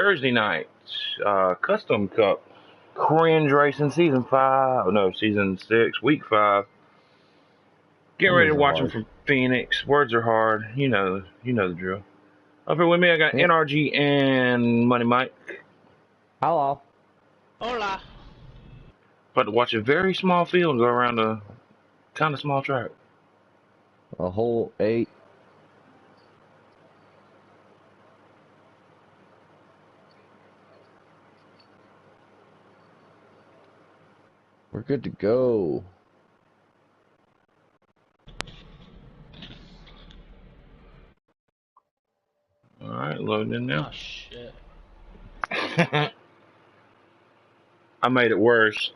Thursday night, Custom Cup, Cringe Racing Season 5, no, Season 6, Week 5. Get ready to watch them from Phoenix. Words are hard. You know the drill. Up here with me, I got NRG and Money Mike. Hello. Hola. About to watch a very small field go around a kind of small track. A whole 8. We're good to go. Alright, loading in now. Oh, shit. I made it worse.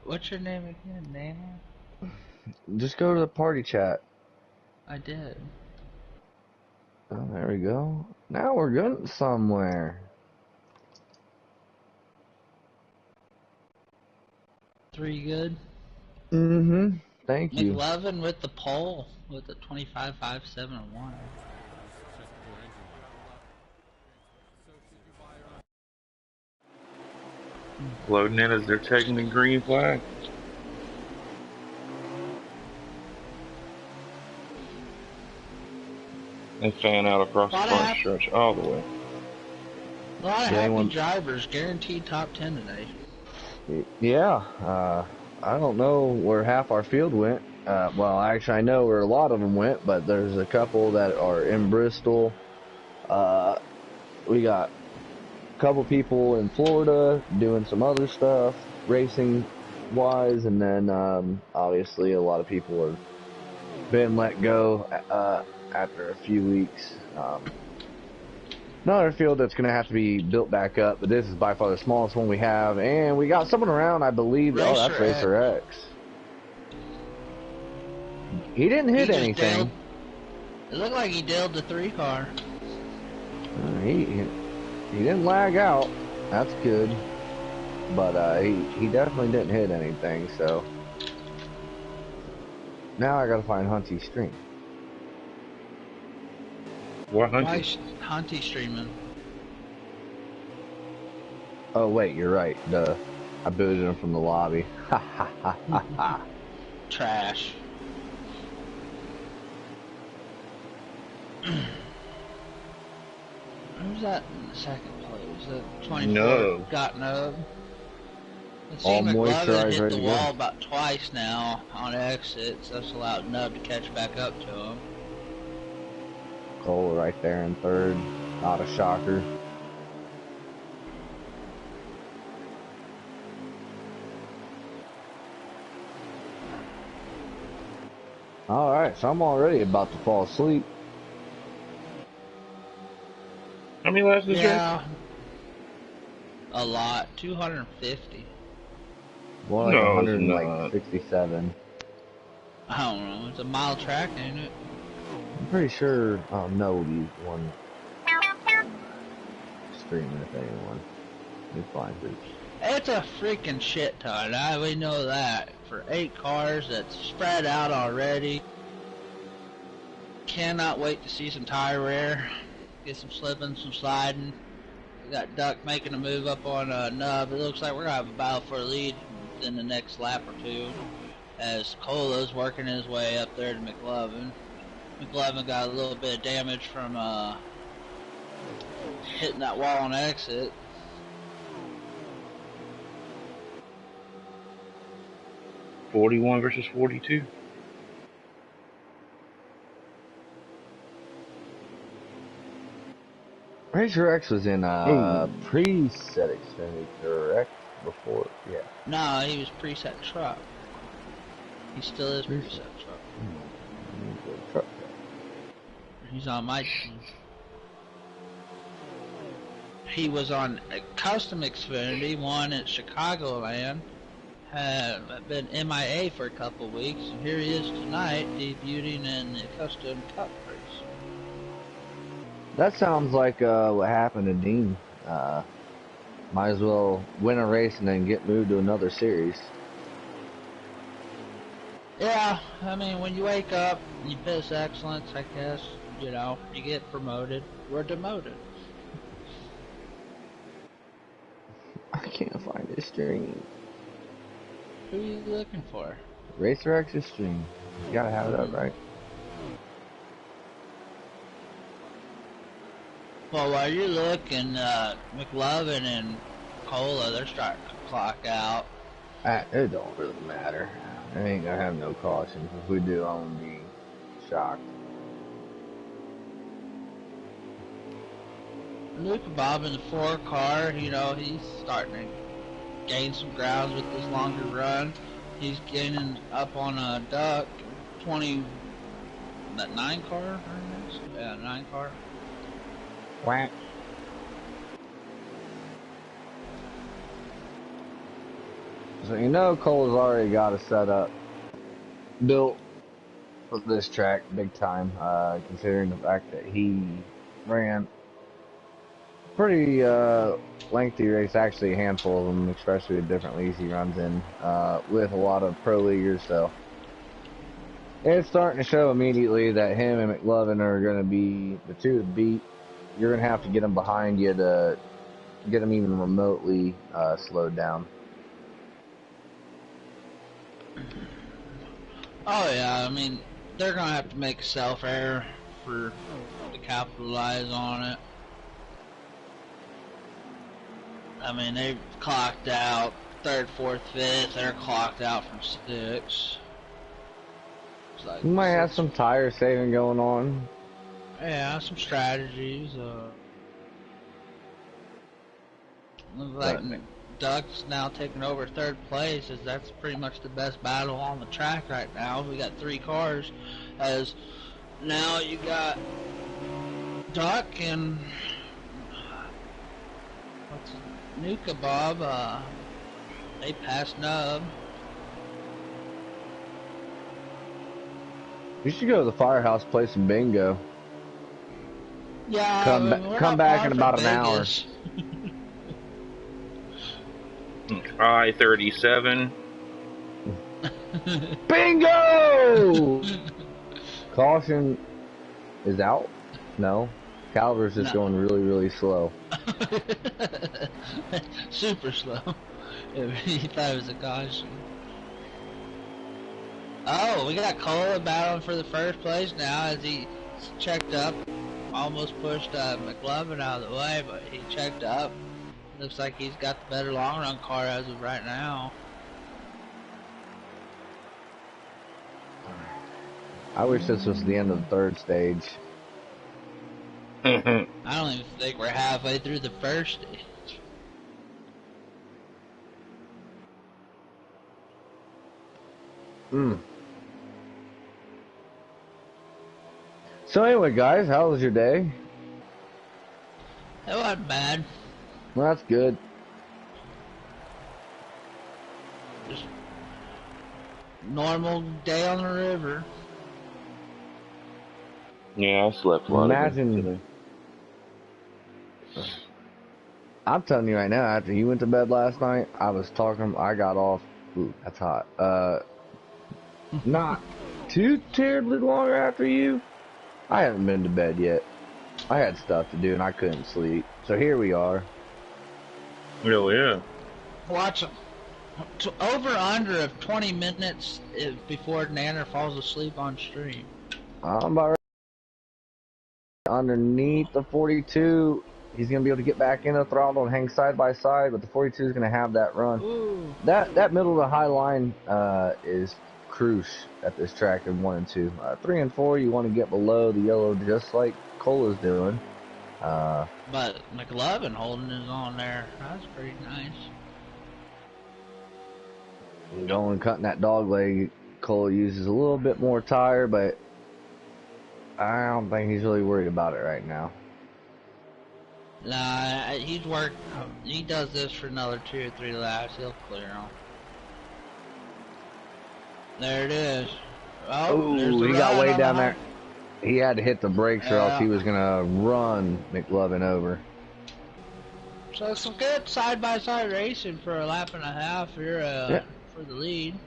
What's your name again? Name? Just go to the party chat. I did. Oh, there we go. Now we're going somewhere. 3 good. Mm-hmm. Thank you. McLovin with the pole with the 25.571. Loading in as they're taking the green flag. And fan out across the front stretch all the way. A lot of happy drivers, guaranteed top 10 today. Yeah, I don't know where half our field went. Well, actually, I know where a lot of them went, but there's a couple that are in Bristol. We got a couple people in Florida doing some other stuff, racing-wise, and then obviously a lot of people have been let go after a few weeks. Another field that's going to have to be built back up, but this is by far the smallest one we have. And we got someone around, I believe. Oh, that's Racer X. He didn't hit anything. It looked like he nailed the 3-car. He didn't lag out. That's good. But he definitely didn't hit anything, so. Now I got to find Hunty's stream. What Hunty? Why is Hunty streaming? Oh wait, you're right. I booted him from the lobby. Ha ha ha ha ha. Trash. Who's that in the second place? The 24 No. got nub. All McLovin hit ready the to wall go. about twice now on exits. That's allowed Nub to catch back up to him. Cole right there in third. Not a shocker. Alright, so I'm already about to fall asleep. How many laps is Yeah. A lot. 250. More like 167. I don't know. It's a mile track, ain't it? I'm pretty sure Nobody's one streaming if anyone. Let me find it. It's a freaking shit ton. We know that. For 8 cars that's spread out already. Cannot wait to see some tire wear. Get some slipping, some sliding. We got Duck making a move up on Nub. It looks like we're going to have a battle for a lead in the next lap or two. As Cola's working his way up there to McLovin. McLovin got a little bit of damage from hitting that wall on exit. $41 versus 42. Racer X was in preset Xfinity, correct? Before, yeah. No, he was preset truck. He still is preset truck. He's on my team. He was on a custom Xfinity, one at Chicagoland. Had been MIA for a couple weeks, and here he is tonight, debuting in the custom cup race. That sounds like what happened to Dean. Might as well win a race and then get moved to another series. Yeah, I mean, when you wake up, you piss excellence, I guess, you know, you get promoted or demoted. I can't find his stream. Who are you looking for? Racer X's stream. You gotta have it up, right? Well, while you're looking, McLovin and Cola, they're starting to clock out. It don't really matter. I ain't gonna have no cautions. If we do, I'm gonna be shocked. Luke Bob in the 4 car, you know, he's starting to gain some grounds with this longer run. He's gaining up on a Duck 20, that 9 car? Yeah, 9 car. Quack. So you know Cole's already got a setup built for this track big time, considering the fact that he ran pretty lengthy race, actually a handful of them, especially the different leagues he runs in, with a lot of pro leaguers, so it's starting to show immediately that him and McLovin are going to be the two to beat. You're going to have to get them behind you to get them even remotely slowed down. Oh yeah, I mean, they're going to have to make a self-error to capitalize on it. I mean, they've clocked out 3rd, 4th, 5th. They're clocked out from 6. Like you might have some tire saving going on. Yeah, some strategies. Looks like Duck's now taking over 3rd place, as that's pretty much the best battle on the track right now. We got 3 cars, as now you got Duck and Nuka Bob. They passed Nub. You should go to the firehouse, play some bingo. Yeah, come back in about an hour. I-37. Bingo! Caution is out? No. Calver's just going really, really slow. Super slow. He thought it was a caution. Oh, we got Cola battling for the 1st place now as he checked up. Almost pushed McLovin out of the way, but he checked up. Looks like he's got the better long run car as of right now. I wish this was the end of the 3rd stage. I don't even think we're halfway through the 1st stage. So anyway, guys, how was your day? It wasn't bad. Well, that's good. Just normal day on the river. Yeah, I slept a lot. Imagine. I'm telling you right now, after you went to bed last night, I was talking, I got off, ooh, that's hot, not too terribly long after you. I haven't been to bed yet. I had stuff to do and I couldn't sleep. So here we are. Oh, yeah. Watch them. Over under of 20 minutes before Nanner falls asleep on stream. I'm about ready. Underneath the 42. He's going to be able to get back in the throttle and hang side by side, but the 42 is going to have that run. Ooh. That middle to high line is crucial at this track in 1 and 2. 3 and 4, you want to get below the yellow just like Cola's doing. But McLovin holding his on there. That's pretty nice. Going cutting that dog leg, Cola uses a little bit more tire, but I don't think he's really worried about it right now. Nah, he's worked. He does this for another 2 or 3 laps. He'll clear him. There it is. Oh, he got way down there. He had to hit the brakes or else he was going to run McLovin over. So some good side-by-side racing for a lap and a half here for the lead.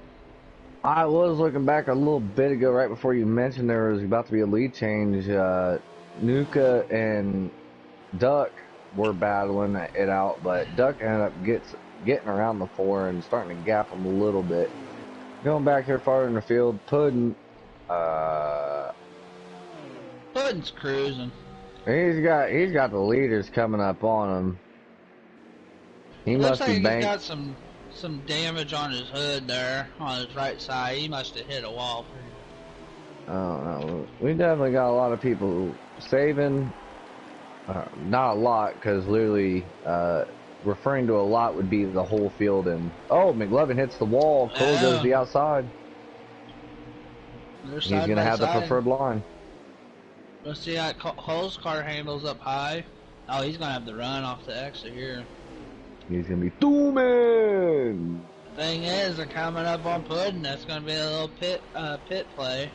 I was looking back a little bit ago, right before you mentioned there was about to be a lead change. Nuka and Duck were battling it out, but Duck ended up getting around the 4 and starting to gap him a little bit. Going back here farther in the field, Puddin, Puddin's cruising. he's got the leaders coming up on him. He Looks must like be he's banked. got some damage on his hood there, on his right side. He must have hit a wall. I don't know. We definitely got a lot of people saving. Not a lot, because literally, referring to a lot would be the whole field. And oh, McLovin hits the wall. Cole goes to the outside. He's gonna have the preferred line. Let's see how Hull's car handles up high. Oh, he's gonna have the run off the exit here. He's gonna be dooming. Thing is, they're coming up on Puddin. That's gonna be a little pit play.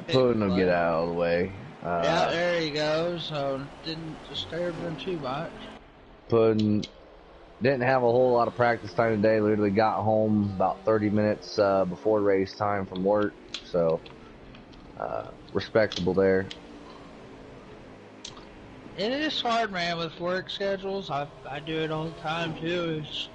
Puddin will get out of the way. Yeah, there he goes. So didn't disturb him too much. Puddin didn't have a whole lot of practice time today. Literally got home about 30 minutes before race time from work. So respectable there. It is hard, man, with work schedules. I do it all the time too. It's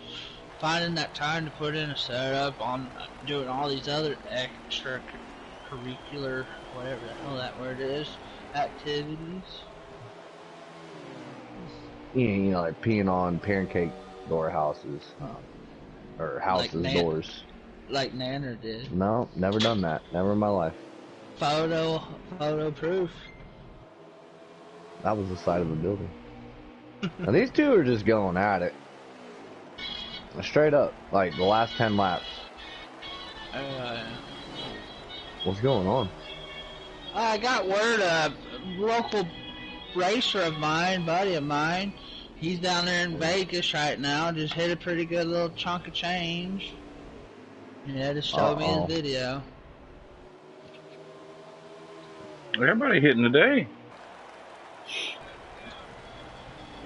finding that time to put in a setup on doing all these other extracurricular, whatever the hell that word is, activities. You know, like peeing on pancake door houses, or houses doors. Like Nanner did. No, never done that. Never in my life. Photo proof. That was the side of the building. Now these two are just going at it. Straight up, like the last 10 laps. What's going on? I got word, a local racer of mine, buddy of mine, he's down there in Vegas right now, just hit a pretty good little chunk of change. Yeah, just showed me his video. Everybody hitting today.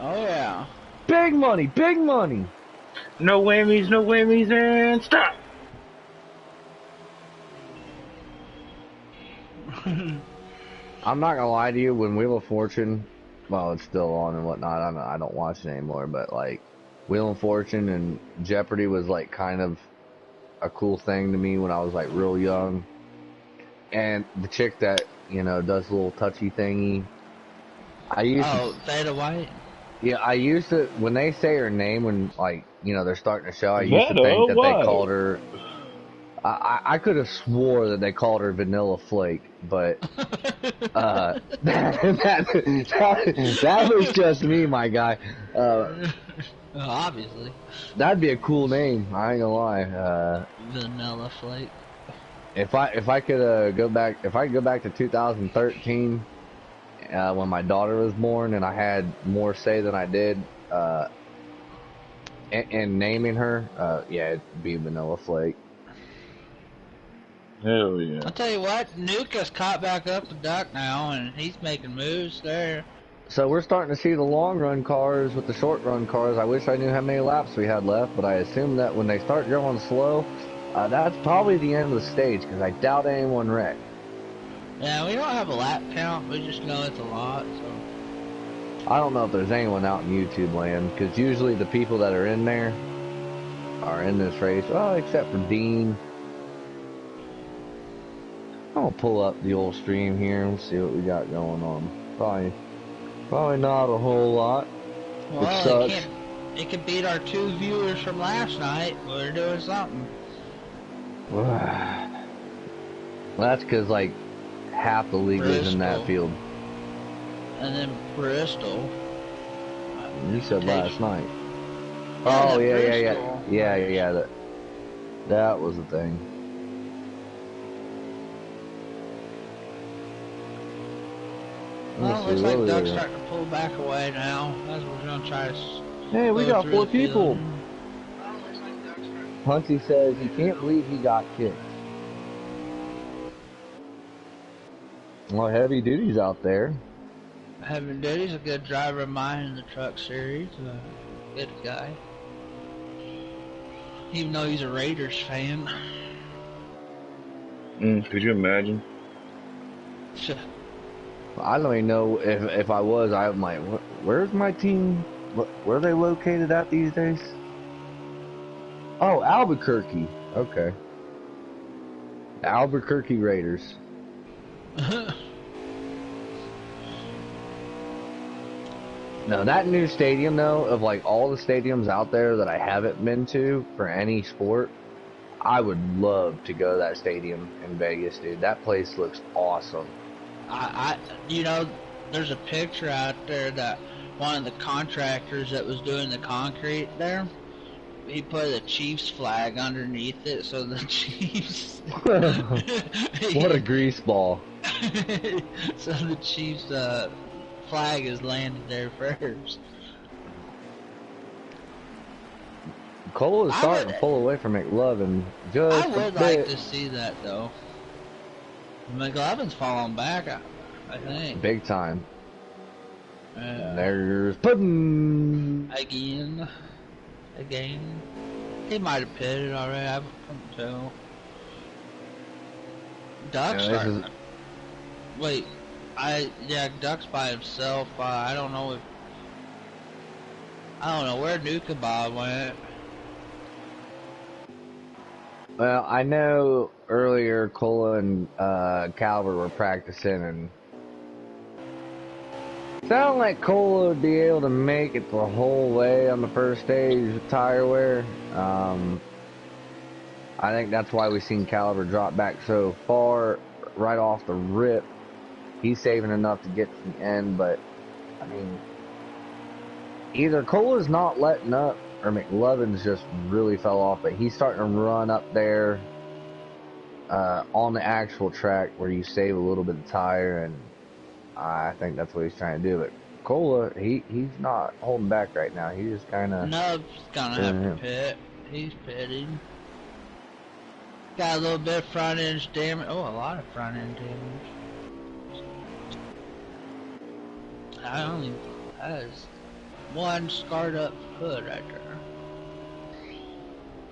Oh yeah. Big money, big money. No whammies, and stop. I'm not gonna lie to you, when Wheel of Fortune, well, it's still on and whatnot, I don't watch it anymore, but like, Wheel of Fortune and Jeopardy was like kind of a cool thing to me when I was like real young. And the chick that, you know, does a little touchy thingy, Theta White? Yeah, I used to, when they say her name, when, like, you know, they're starting a show, I used to think that they called her, I could have swore that they called her Vanilla Flake, but, that was just me, my guy. Obviously. That'd be a cool name, I ain't gonna lie. Vanilla Flake. If I could go back to 2013, when my daughter was born, and I had more say than I did in naming her, yeah, it'd be Vanilla Flake. Hell yeah. I'll tell you what, Nuka's caught back up with Duck now, and he's making moves there. So we're starting to see the long run cars with the short run cars. I wish I knew how many laps we had left, but I assume that when they start going slow, that's probably the end of the stage, because I doubt anyone wrecked. Yeah, we don't have a lap count, we just know it's a lot, so. I don't know if there's anyone out in YouTube land, because usually the people that are in there are in this race, well, except for Dean. I'm gonna pull up the old stream here and see what we got going on. Probably not a whole lot. Well, it can beat our 2 viewers from last night. We're doing something. That's because, like, half the league was in that field. And then Bristol. You said last night. Yeah, oh, yeah. That was the thing. Well, looks like Duck's starting to pull back away now. That's what we're going to try to. Hey, we got 4 people. Hunty says he can't believe he got kicked. Well, Heavy Duty's out there. Heavy Duty's a good driver of mine in the truck series. Good guy. Even though he's a Raiders fan. Could you imagine? I don't even know if I was. I'm like, where's my team? Where are they located at these days? Oh, Albuquerque. Okay. The Albuquerque Raiders. No, that new stadium though, of like all the stadiums out there that I haven't been to for any sport, I would love to go to that stadium in Vegas, dude. That place looks awesome. You know, there's a picture out there that one of the contractors that was doing the concrete there, he put a Chiefs flag underneath it, so the Chiefs. What a grease ball. So the Chiefs flag is landed there first. Cole is starting to pull away from McLovin just I would a bit. like to see that though. McLovin's falling back, I think. Big time. There's Puddin. Again. He might have pitted already, I couldn't tell. Duck's starting. Wait, Duck's by himself. I don't know where Nuka Bob went. Well, I know earlier Cola and Calvert were practicing, and it sounded like Cola would be able to make it the whole way on the first stage with tire wear. I think that's why we've seen Calvert drop back so far right off the rip. He's saving enough to get to the end, but I mean, either Cola's not letting up or McLovin's just really fell off, but he's starting to run up there on the actual track where you save a little bit of tire, and I think that's what he's trying to do. But Cola, he's not holding back right now. He's just kind of... Nub's gonna have to pit. He's pitting. Got a little bit of front end damage. Oh, a lot of front end damage. That is one scarred up hood right there.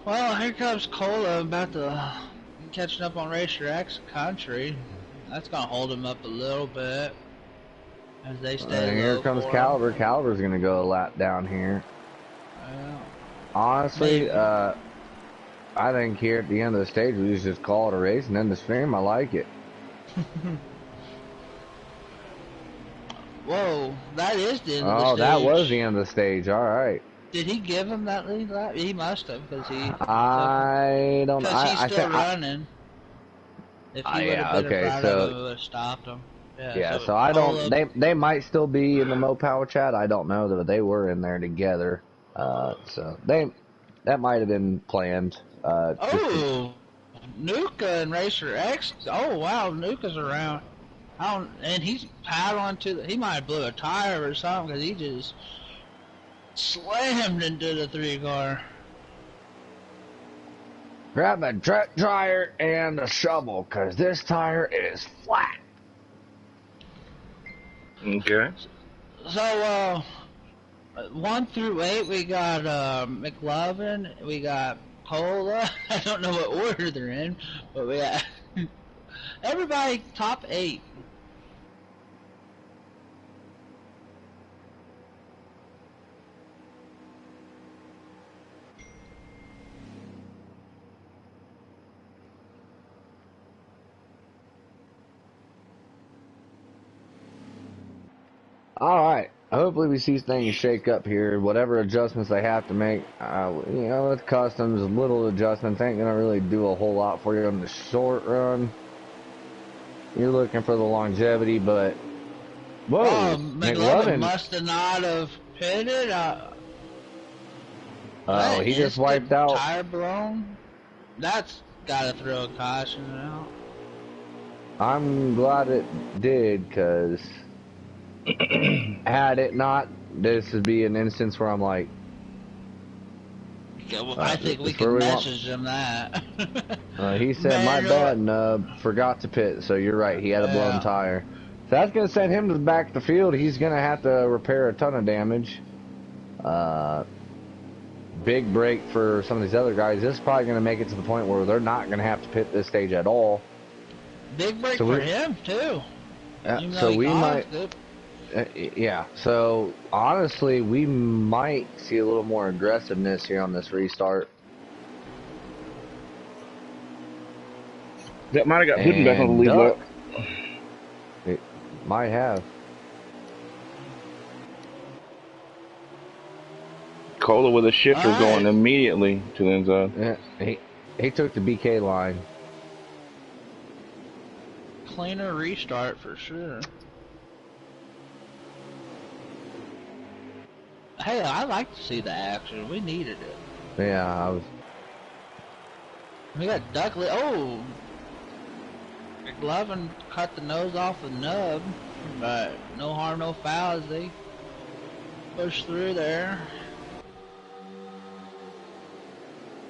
Well, here comes Cola about to catching up on Racer X country. That's gonna hold him up a little bit as they stay. Here comes Calvert. Calvert's gonna go a lap down here. Honestly, I think here at the end of the stage we just call it a race and end the stream. I like it. Whoa, that is the end of the stage. Oh, that was the end of the stage. All right. Did he give him that lead lap? He must have, because he. I don't know. Because he's still running. If he would have been in front of him, it would have stopped him. Yeah, so I don't. They might still be in the Mopower chat. I don't know, but they were in there together. So that might have been planned. Nuka and Racer X. Oh wow, Nuka's around. And he's paddling he might have blew a tire or something, because he just slammed into the 3-car. Grab a track tire and a shovel, because this tire is flat. Okay. So, 1 through 8, we got McLovin, we got Cola. I don't know what order they're in, but we got everybody top 8. All right. Hopefully we see things shake up here. Whatever adjustments they have to make, with customs, little adjustments ain't gonna really do a whole lot for you on the short run. You're looking for the longevity, but whoa, McLovin must have not have pitted. He just wiped out. Tire blown. That's gotta throw a caution out. I'm glad it did, because had it not, this would be an instance where I'm like, okay, well, I think we can message him that. He said, my bad, forgot to pit. So you're right, he had a blown tire. So that's going to send him to the back of the field. He's going to have to repair a ton of damage. Big break for some of these other guys. This is probably going to make it to the point where they're not going to have to pit this stage at all. Big break for him too. So we might. Yeah. So honestly, we might see a little more aggressiveness here on this restart. That might have got Puddin back on the lead lap. It might have. Cola with a shifter going immediately to the end zone. Yeah, he took the BK line. Cleaner restart for sure. Hey, I like to see the action. We needed it. Yeah, We got Duckley. Oh, McLovin cut the nose off the nub, but no harm, no foul as they push through there.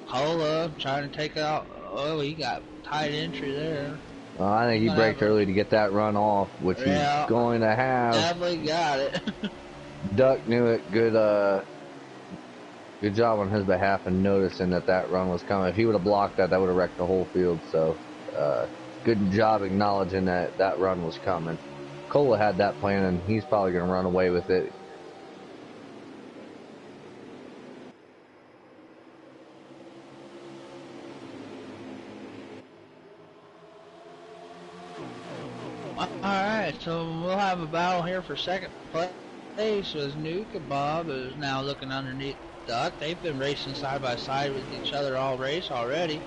Cola trying to take out. Oh, he got tight entry there. I think he braked early to get that run off, which he's going to have. Definitely got it. Duck knew it. Good job on his behalf and noticing that run was coming. If he would have blocked that, that would have wrecked the whole field. So, good job acknowledging that run was coming. Cola had that plan, and he's probably going to run away with it. Alright, so we'll have a battle here for second place. As Nuka Bob is now looking underneath Duck. They've been racing side by side with each other all race already.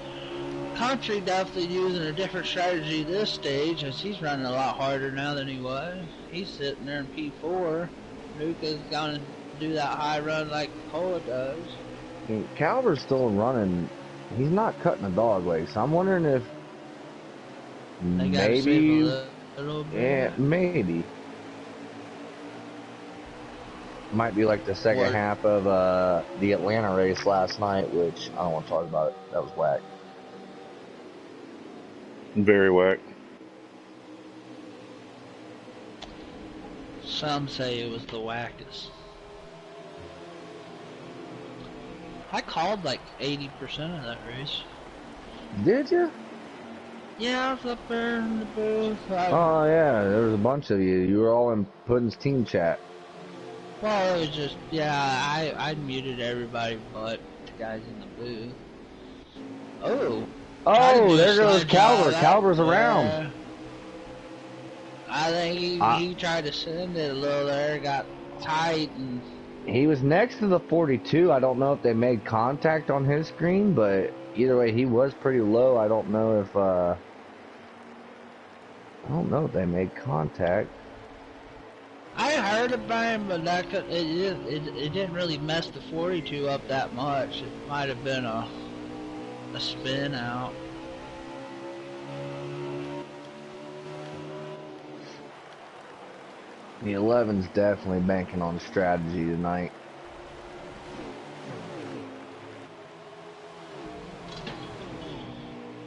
Country definitely using a different strategy this stage, as he's running a lot harder now than he was. He's sitting there in P4. Nuka's going to do that high run like Cola does. Calver's still running. He's not cutting a dog leg, so I'm wondering if maybe, yeah, maybe. Might be like the second half of the Atlanta race last night, which I don't want to talk about it. That was whack. Very whack. Some say it was the wackest. I called like 80% of that race. Did you? Yeah, I was up there in the booth. Oh yeah, there was a bunch of you. You were all in Puddin's team chat. Well, it was just, yeah, I muted everybody but the guys in the booth. Oh, there goes Calver. Calver's around. I think he tried to send it a little there, got tight, and he was next to the 42. I don't know if they made contact on his screen, but either way, he was pretty low. I don't know if they made contact. I heard about him, but it didn't really mess the 42 up that much. It might have been a spin out. The 11's definitely banking on strategy tonight.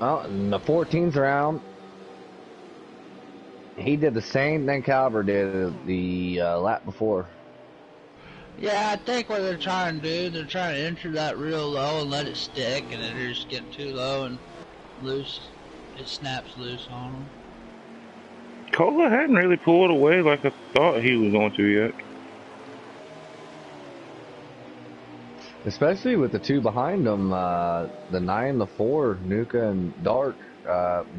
Oh, and the 14's around. He did the same thing Calver did the lap before. Yeah, I think what they're trying to do, they're trying to enter that real low and let it stick, and then they're just getting too low and loose. It snaps loose on them. Cola hadn't really pulled away like I thought he was going to yet. Especially with the two behind them, the 9, the 4, Nuka and Dark,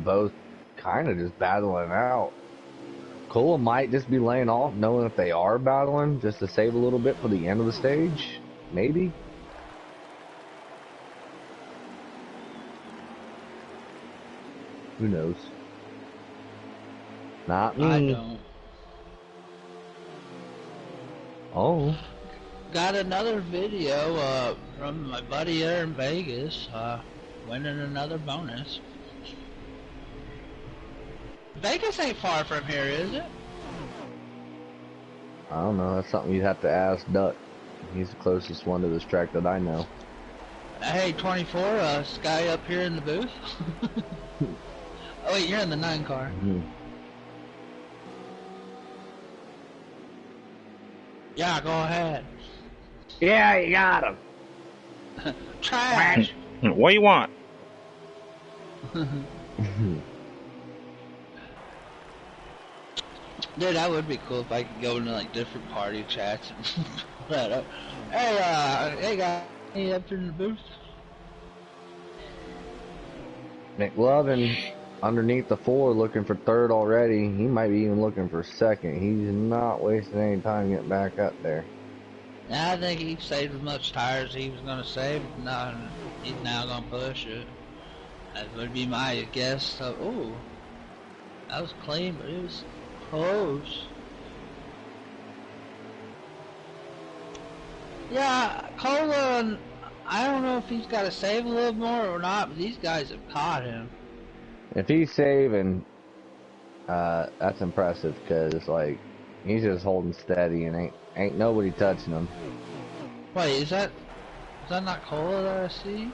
both kind of just battling out. Cola might just be laying off, knowing if they are battling, just to save a little bit for the end of the stage. Maybe. Who knows? Not me. I don't. Oh. Got another video from my buddy there in Vegas, winning another bonus. Vegas ain't far from here, is it? I don't know. That's something you'd have to ask Duck. He's the closest one to this track that I know. Hey, 24, Sky up here in the booth. Oh wait, you're in the 9 car. Mm-hmm. Yeah, go ahead. Yeah, you got him. Trash. What do you want? Dude, that would be cool if I could go into like different party chats and that up. Hey guys, hey up in the booth. McLovin underneath the 4 looking for 3rd already. He might be even looking for 2nd. He's not wasting any time getting back up there. I think he saved as much tires as he was going to save. No, he's now going to push it. That would be my guess. So, ooh, that was clean, but it was close. Yeah, Cola, I don't know if he's got to save a little more or not, but these guys have caught him. If he's saving, that's impressive because like he's just holding steady and ain't nobody touching him. Wait, is that not Cola that I see?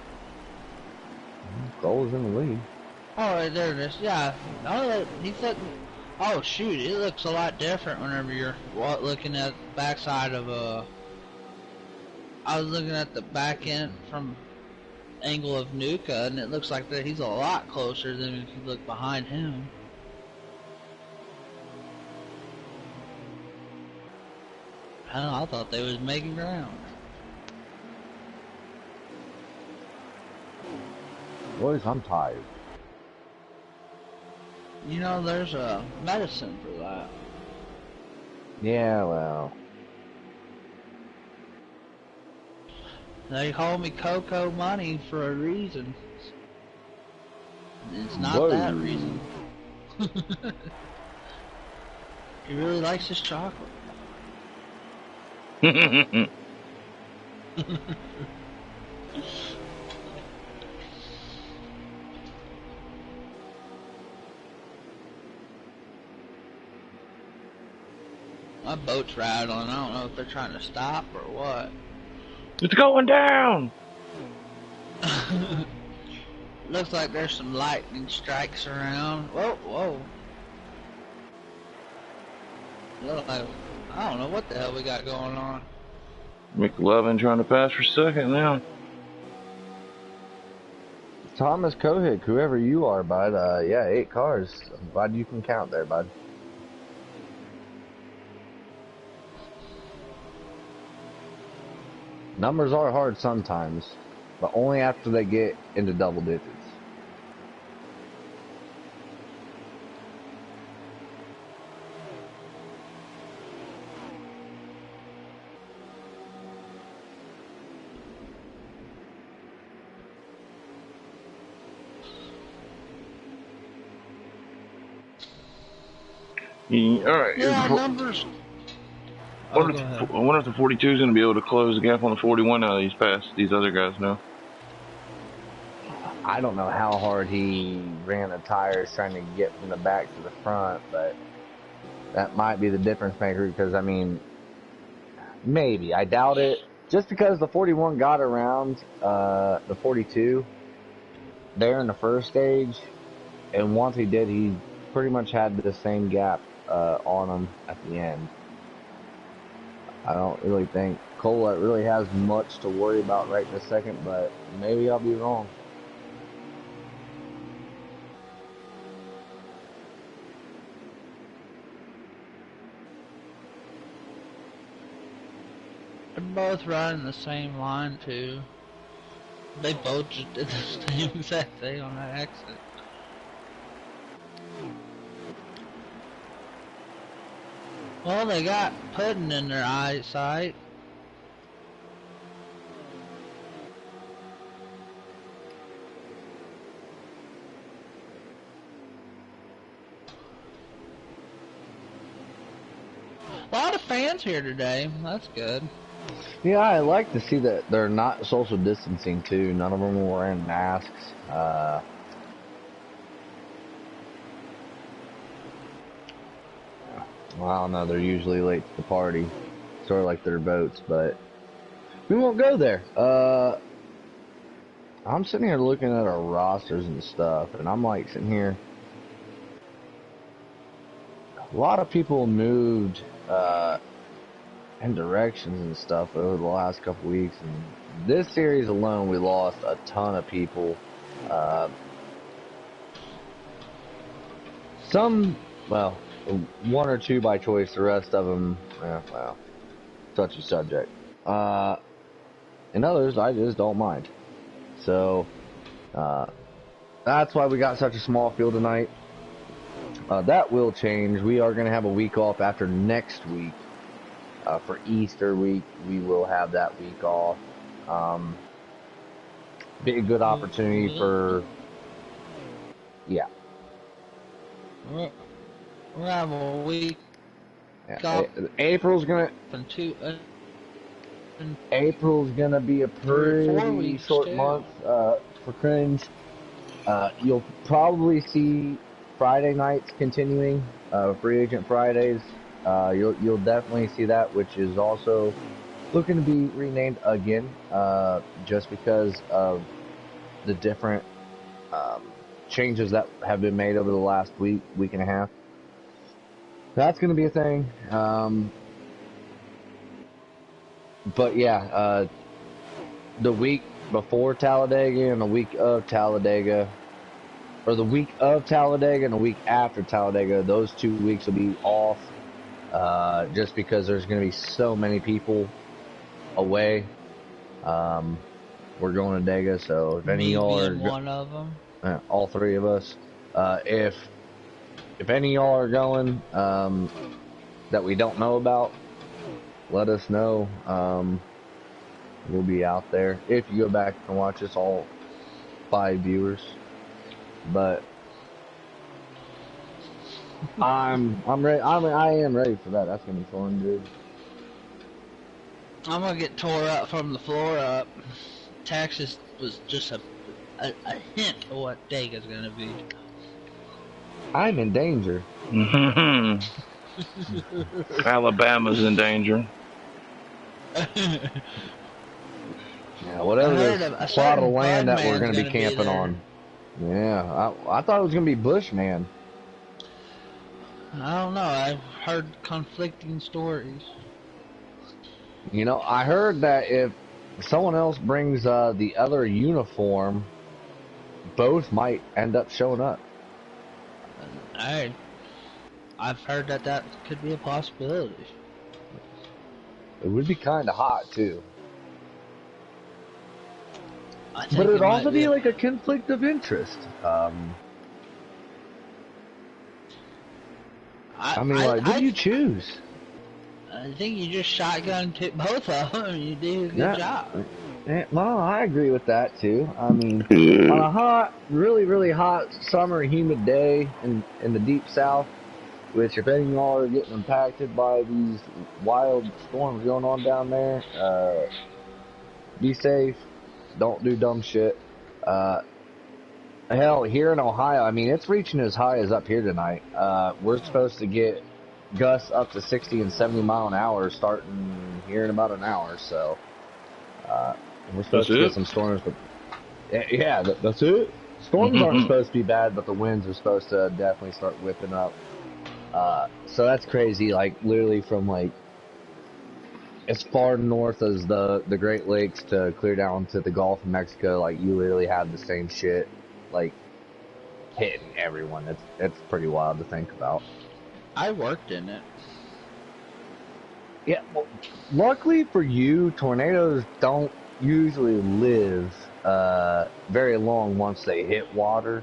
Cola's in the lead. Oh, right there it is. Yeah. Oh, he's looking. Oh shoot, it looks a lot different whenever you're looking at the backside of a. I was looking at the back end from angle of Nuka, and it looks like that he's a lot closer than if you look behind him. I don't know, I thought they was making ground. Boys, I'm tired. You know, there's a medicine for that. Yeah, well. They call me Coco Money for a reason. It's not Whoa. that reason. He really likes his chocolate. My boat's rattling. I don't know if they're trying to stop or what. It's going down! Looks like there's some lightning strikes around. Whoa, whoa. Look like, I don't know what the hell we got going on. McLovin trying to pass for 2nd now. Thomas Kohig, whoever you are, bud. Yeah, 8 cars. I'm glad you can count there, bud. Numbers are hard sometimes, but only after they get into double digits. Alright. Yeah, numbers. I wonder if the 42 is going to be able to close the gap on the 41 now that he's passed these other guys now. I don't know how hard he ran the tires trying to get from the back to the front, but that might be the difference maker because, I mean, maybe. I doubt it. Just because the 41 got around the 42 there in the first stage, and once he did, he pretty much had the same gap on him at the end. I don't really think Cola really has much to worry about right this second, but maybe I'll be wrong. They're both running the same line too. They both just did the same exact thing on that exit. Well, they got Puddin in their eyesight. A lot of fans here today. That's good. Yeah, I like to see that they're not social distancing too. None of them are wearing masks. Well, I don't know. They're usually late to the party, sort of like their boats, but we won't go there. I'm sitting here looking at our rosters and stuff, and I'm like sitting here. A lot of people moved in directions and stuff over the last couple weeks, and this series alone, we lost a ton of people. Some, well, one or two by choice. The rest of them, well, touchy subject. And others, I just don't mind. So, that's why we got such a small field tonight. That will change. We are going to have a week off after next week. For Easter week, we will have that week off. Be a good opportunity for, yeah. We're having a week off. April's gonna be a pretty short month for Cringe. You'll probably see Friday nights continuing, Free Agent Fridays. You'll definitely see that, which is also looking to be renamed again, just because of the different changes that have been made over the last week and a half. That's going to be a thing. But yeah, the week before Talladega and the week of Talladega, or the week of Talladega and the week after Talladega, those 2 weeks will be off, just because there's going to be so many people away. We're going to Dega, so if any of y'all are one of them, all three of us, if any of y'all are going, that we don't know about, let us know. We'll be out there if you go back and watch us, all 5 viewers. But I'm ready. I am ready for that. That's gonna be fun, dude. I'm gonna get tore up from the floor up. Texas was just a hint of what Dega's gonna be. I'm in danger. Alabama's in danger. Yeah, whatever this plot of land that we're going to be camping on. Yeah, I thought it was going to be Bushman. I don't know. I've heard conflicting stories. You know, I heard that if someone else brings the other uniform, both might end up showing up. I've heard that could be a possibility. It would be kind of hot, too. But it'd also be like a conflict of interest. I mean, like, what do you choose? I think you just shotgun both of them and you do a good job. Well, I agree with that, too. I mean, on a hot, really, really hot summer, humid day in the deep south, which if any of y'all are getting impacted by these wild storms going on down there, be safe. Don't do dumb shit. Hell, here in Ohio, I mean, it's reaching as high as up here tonight. We're supposed to get gusts up to 60 and 70 mile an hour starting here in about an hour, so we're supposed to get some storms. But yeah, that's it. Storms aren't supposed to be bad, but the winds are supposed to definitely start whipping up. So that's crazy, like literally from like as far north as the Great Lakes to clear down to the Gulf of Mexico, like you literally have the same shit like hitting everyone. It's pretty wild to think about. I worked in it. Yeah, well, luckily for you, tornadoes don't usually live very long once they hit water.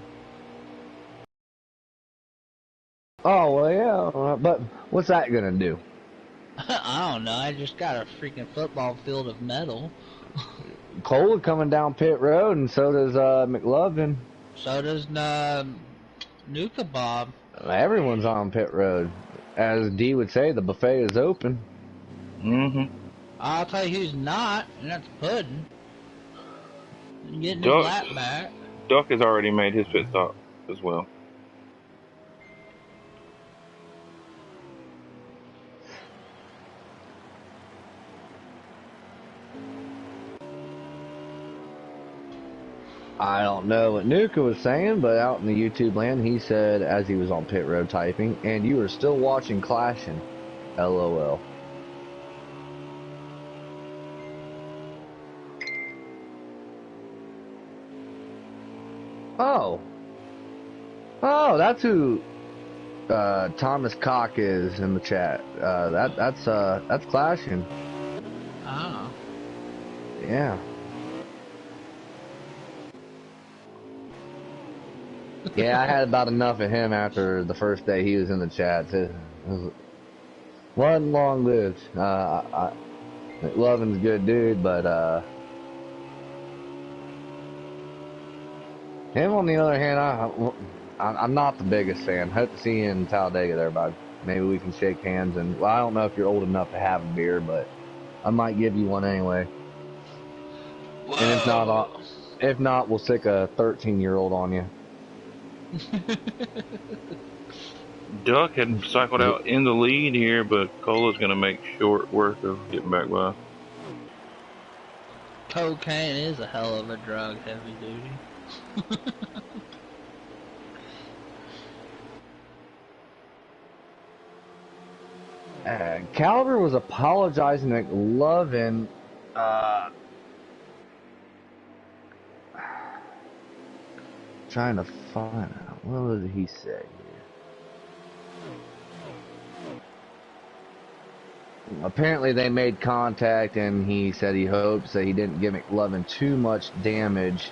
Oh, well, yeah, but what's that gonna do? I don't know. I just got a freaking football field of metal. Cola coming down pit road, and so does McLovin. So does Nuka Bob. Everyone's on pit road. As D would say, the buffet is open. I'll tell you who's not, and that's Puddin. Getting his lap back. Duck has already made his pit stop as well. I don't know what Nuka was saying, but out in the YouTube land, he said, as he was on pit road typing, and you are still watching Clashing. LOL. Oh, that's who. Thomas Cock is in the chat. That's clashing. Oh. Yeah. Yeah, I had about enough of him after the first day he was in the chat. It wasn't long lived. McLovin's a good dude, but him on the other hand, I'm not the biggest fan. Hope to see you in Talladega there, bud. Maybe we can shake hands, and well, I don't know if you're old enough to have a beer, but I might give you one anyway. Whoa. And if not, we'll stick a 13-year-old on you. Duck had cycled out in the lead here, but Cola's going to make short work of getting back by. Cocaine is a hell of a drug, heavy duty. Caliber was apologizing to McLovin. Trying to find out. What did he say here? Apparently they made contact and he said he hopes that he didn't give McLovin too much damage.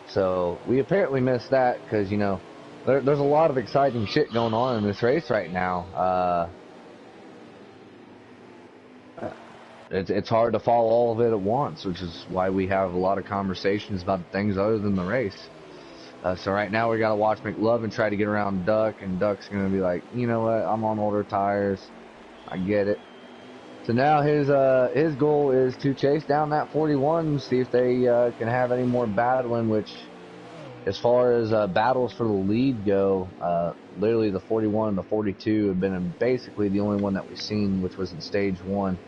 So we apparently missed that because, you know, there's a lot of exciting shit going on in this race right now. It's hard to follow all of it at once, which is why we have a lot of conversations about things other than the race. So right now we got to watch McLovin try to get around Duck, and Duck's going to be like, you know what, I'm on older tires. I get it. So now his goal is to chase down that 41, see if they can have any more battling, which as far as battles for the lead go, literally the 41 and the 42 have been basically the only one that we've seen, which was in stage 1.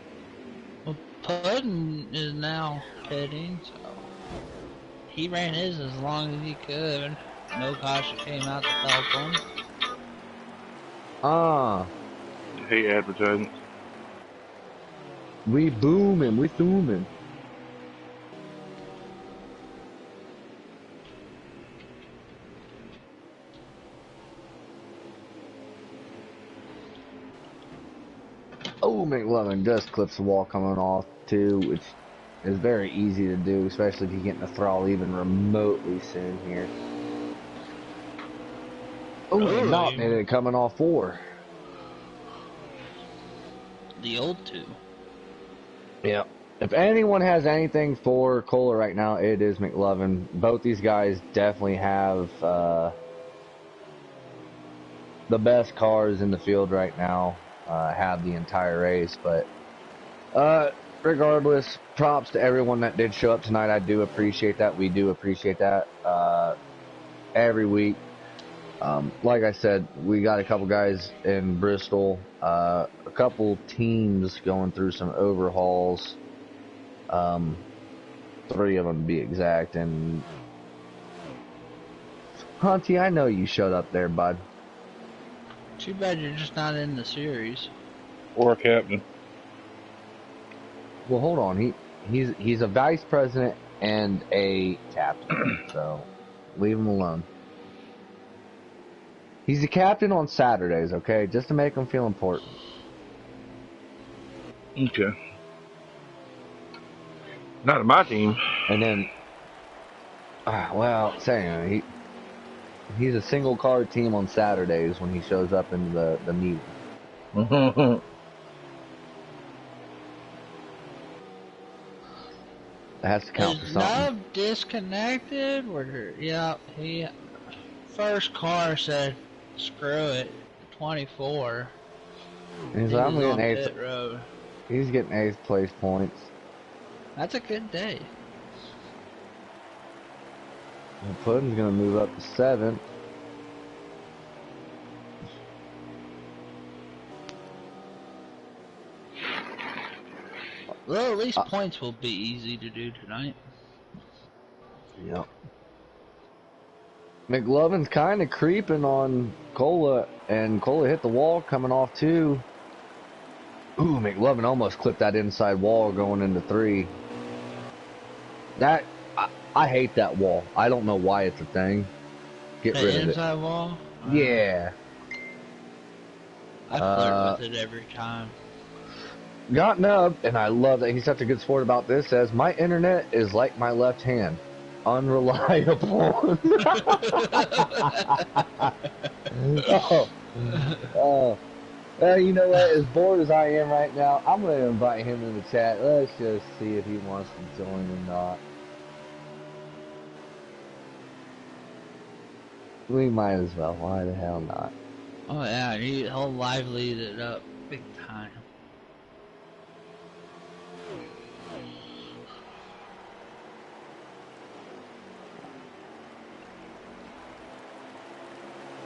Well, Puddin is now heading, so he ran his as long as he could. No caution came out to help him. I hate advertising. We booming, we zooming. Oh, McLovin just clips the wall coming off too, which is very easy to do, especially if you get in the throttle even remotely soon here. Oh, not made it coming off 4. The old 2. Yeah. If anyone has anything for Cola right now, it is McLovin. Both these guys definitely have the best cars in the field right now. Have the entire race, but regardless, props to everyone that did show up tonight. I do appreciate that. We do appreciate that every week. Like I said, we got a couple guys in Bristol, a couple teams going through some overhauls, 3 of them to be exact, and Hunty, I know you showed up there, bud. Too bad you're just not in the series. Or a captain. Well, hold on. He's a vice president and a captain, so leave him alone. He's the captain on Saturdays, okay? Just to make him feel important. Okay. Not in my team. And then, well, saying he's a single card team on Saturdays when he shows up in the meeting. That has to count for something. Nub disconnected? Yeah, he first car said screw it. 24. He's getting 8th. Road. He's getting 8th place points. That's a good day. And Puddin's gonna move up to 7th. Well, at least points will be easy to do tonight. Yep. McLovin's kind of creeping on Cola, and Cola hit the wall coming off 2. Ooh, McLovin almost clipped that inside wall going into 3. I hate that wall. I don't know why it's a thing. Get rid of it. Inside wall? Yeah. I flirt with it every time. Got Nub, and I love that he's such a good sport about this, says, my internet is like my left hand. Unreliable. You know what? As bored as I am right now, I'm going to invite him in the chat. Let's just see if he wants to join or not. We might as well. Why the hell not? Oh yeah, he'll lively it up big time.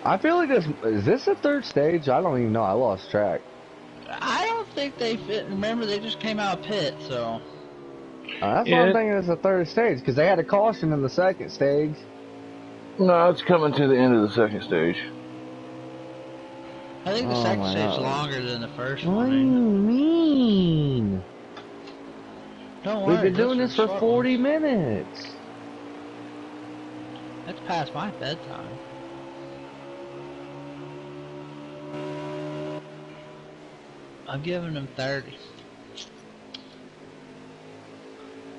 I feel like is this the third stage? I don't even know. I lost track. I don't think they fit. Remember, they just came out of pit, so. That's what I'm thinking is the third stage, because they had a caution in the second stage. No, it's coming to the end of the second stage. I think the second stage is longer than the first one. What do you mean? Don't worry. We've been doing this for 40 minutes. That's past my bedtime. I'm giving him 30.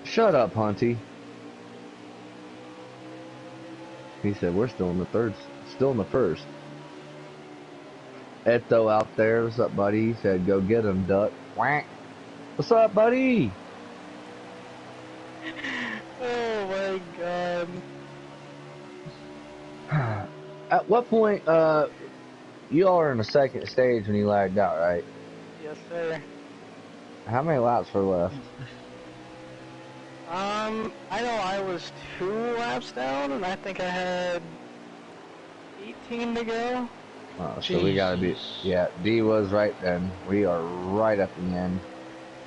Shut up, Hunty. He said we're still in the first. Eto out there, what's up, buddy? He said go get him, Duck. Quack. What's up, buddy? Oh my god. At what point, you all are in the second stage when you lagged out, right? Yes, sir. How many laps were left? I know I was 2 laps down, and I think I had 18 to go. Oh, so we gotta be, yeah, D was right then. We are right at the end.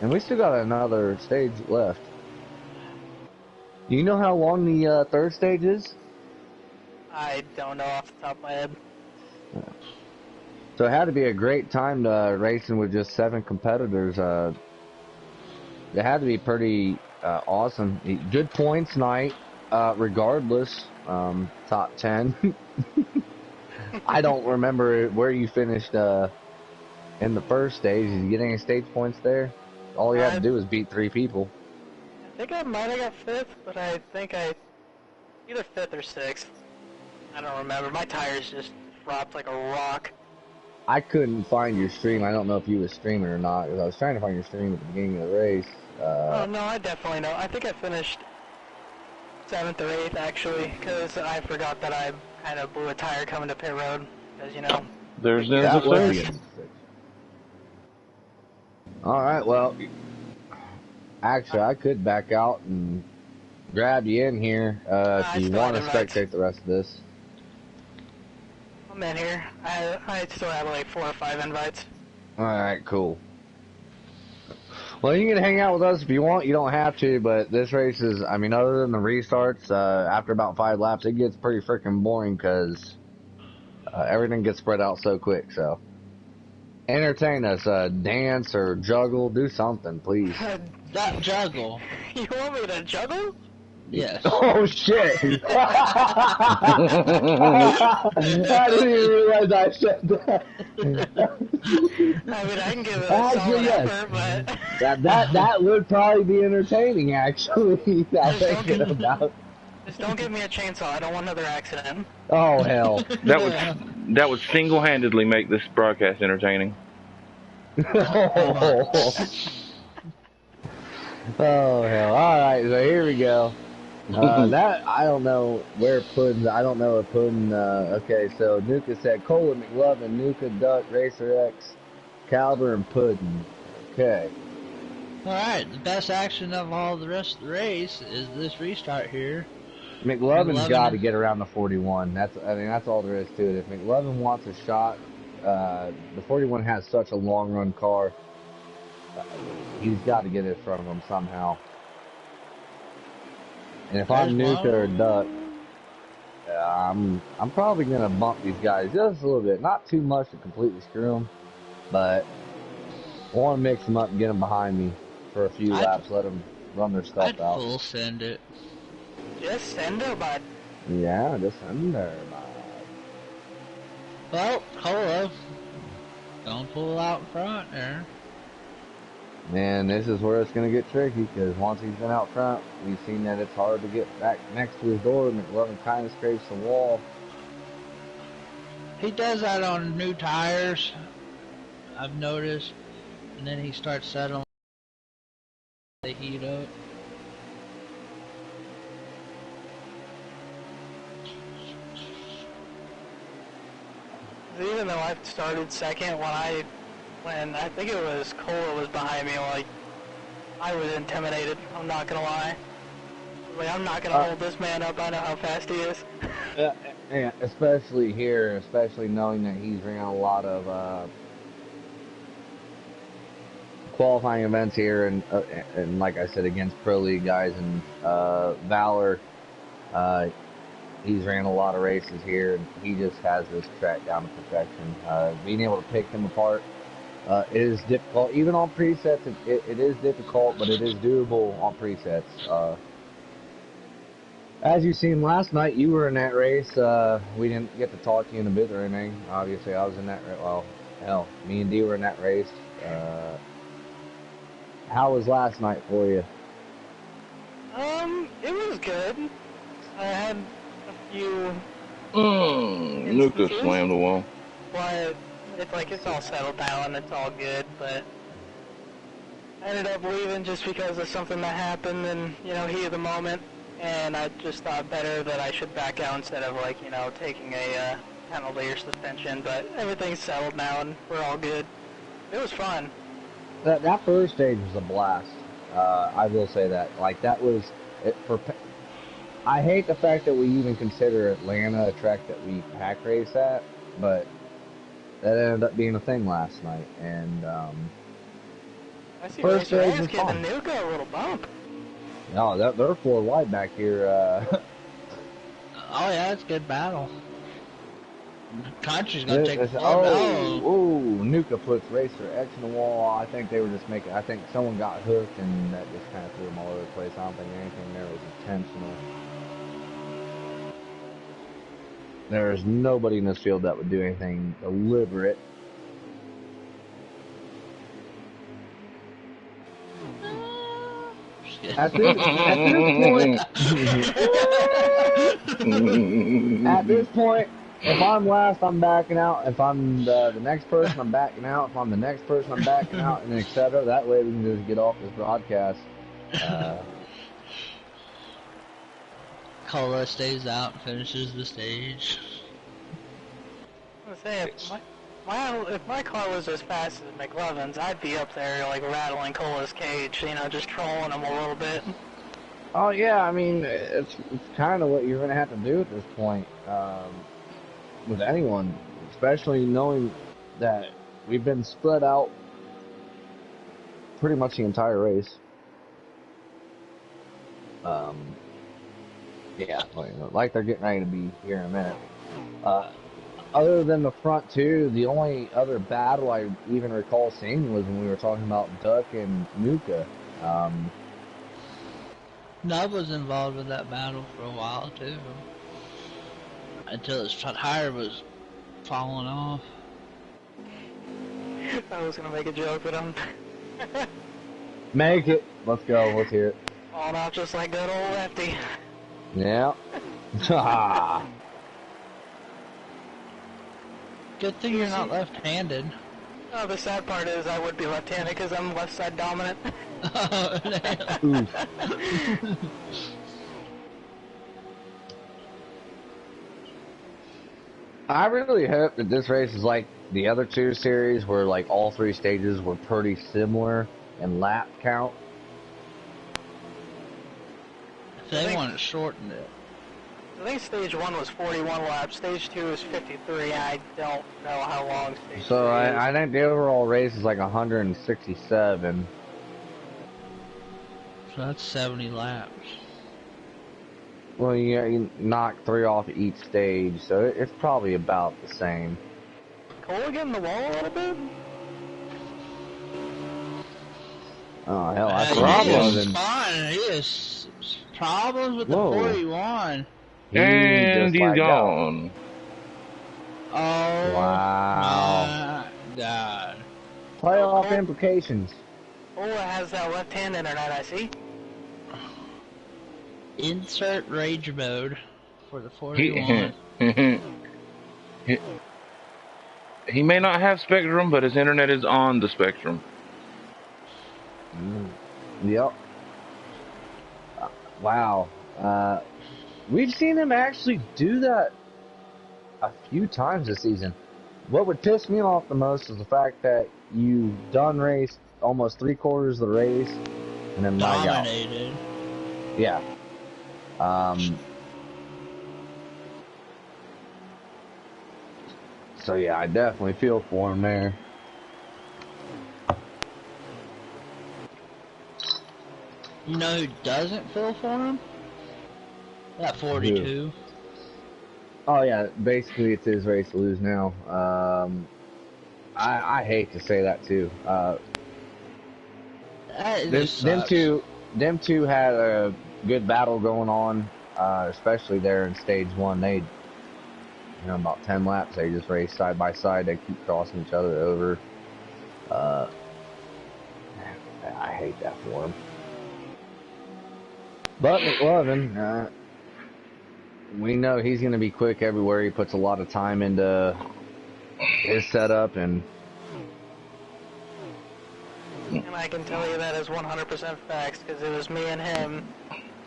And we still got another stage left. You know how long the third stage is? I don't know off the top of my head. So it had to be a great time to racing with just 7 competitors. It had to be pretty awesome. Good points night, regardless. Top 10. I don't remember where you finished in the first stage. Did you get any stage points there? All you had to do was beat 3 people. I think I might have got 5th, but I think either 5th or 6th. I don't remember. My tires just dropped like a rock. I couldn't find your stream. I don't know if you were streaming or not, because I was trying to find your stream at the beginning of the race. Oh, no, I definitely know. I think I finished 7th or 8th, actually, because I forgot that I kind of blew a tire coming to pit road, because, you know. There's the end of the stage. Alright, well, actually, I could back out and grab you in here if you want to spectate the rest of this. I'm in here. I still have like 4 or 5 invites. Alright, cool. Well, you can hang out with us if you want. You don't have to, but this race is, I mean, other than the restarts, after about 5 laps, it gets pretty freaking boring because everything gets spread out so quick, so. Entertain us, dance or juggle, do something, please. Not juggle. You want me to juggle? Yes. Oh shit! I didn't even realize I said that. I mean, I can give it a solid effort, but that would probably be entertaining, actually. Just don't give me a chainsaw. I don't want another accident. Oh hell! That would single-handedly make this broadcast entertaining. Oh hell! All right, so here we go. That I don't know where Puddin. I don't know if Puddin. Okay, so Nuka said Cole and McLovin, Nuka, Duck, Racer X, Caliber, and Puddin. Okay. All right, the best action of all the rest of the race is this restart here. McLovin's got to get around the 41. That's all there is to it. If McLovin wants a shot, the 41 has such a long run car. He's got to get it from him somehow. And if I'm Nuka or Duck, I'm probably gonna bump these guys just a little bit, not too much to completely screw them, but I want to mix them up and get them behind me for a few laps. Let them run their stuff out. I'd full send it. Just send her, bud. Yeah, just send her, bud. Well, hello. Don't pull out in front there. Man, this is where it's going to get tricky because once he's been out front, we've seen that it's hard to get back next to his door. McLovin kind of scrapes the wall. He does that on new tires, I've noticed, and then he starts settling. They heat up. Even though I started second, when I think it was Cola was behind me, like, I was intimidated, I'm not gonna lie. Like, I'm not gonna hold this man up, I know how fast he is. Yeah, especially here, especially knowing that he's ran a lot of qualifying events here, and like I said, against Pro League guys and Valor, he's ran a lot of races here, and he just has this track down to perfection. Being able to pick them apart, it is difficult. Even on presets, it is difficult, but it is doable on presets. As you seen last night, you were in that race. We didn't get to talk to you in a bit or anything. Obviously, I was in that race. Well, hell, me and Dee were in that race. How was last night for you? It was good. I had a few Nuka slammed the wall. but it's all settled down, it's all good, but I ended up leaving just because of something that happened and, heat of the moment, and I just thought better that I should back out instead of, taking a penalty or suspension, but everything's settled now and we're all good. It was fun. That first stage was a blast. I will say that. Like, that was... I hate the fact that we even consider Atlanta a track that we pack race at, but that ended up being a thing last night, and I see first stage was giving fun. Nuka a little bump. No, they're 4 wide back here. Oh yeah, it's a good battle. Country's gonna take the Nuka puts Racer X in the wall. I think they were just making. I think someone got hooked, and that just kind of threw them all over the place. I don't think anything there was intentional. There is nobody in this field that would do anything deliberate. At this point, if I'm last, I'm backing out. If I'm the next person, I'm backing out. If I'm the next person, I'm backing out, and etc. That way we can just get off this broadcast. Cola stays out and finishes the stage. I was saying, if my car was as fast as McLovin's, I'd be up there, rattling Cola's cage, just trolling him a little bit. Oh, yeah, I mean, it's kind of what you're going to have to do at this point with anyone, especially knowing that we've been spread out pretty much the entire race. Yeah, like they're getting ready to be here in a minute. Other than the front two, the only other battle I even recall seeing was when we were talking about Duck and Nuka. Nub was involved with that battle for a while too, until his tire was falling off. I was gonna make a joke, but I'm... Make it. Let's go. Let's hear it. Falling off just like good old Lefty. Yeah. Good thing you're not left-handed. Oh, the sad part is I would be left-handed because I'm left side dominant. I really hope that this race is like the other two series where all 3 stages were pretty similar in lap count. If they want to shorten it. I think stage 1 was 41 laps, stage 2 is 53, I don't know how long stage 3 is. I think the overall race is 167. So that's 70 laps. Well, you knock 3 off each stage, so it's probably about the same. Cola getting the wall a little bit? Oh, hell, that's problems. Fine. He has problems with the 41. And he's gone. Oh, wow. God. Playoff Cole- implications. Ola has that left-hand internet, I see. Insert rage mode for the He 41. he may not have Spectrum, but his internet is on the Spectrum. Yep. Wow. We've seen him actually do that a few times this season. What would piss me off the most is the fact that you done raced almost 3/4 of the race and then lag out. Dominated. Yeah. So yeah, I definitely feel for him there. You know who doesn't feel for him? That 42. Oh yeah, basically it's his race to lose now. I hate to say that too. Them two had a good battle going on, especially there in stage 1. They, about 10 laps, they just raced side by side. They keep crossing each other over. I hate that for him. But McLovin, we know he's going to be quick everywhere. He puts a lot of time into his setup, and I can tell you that is 100% facts, because it was me and him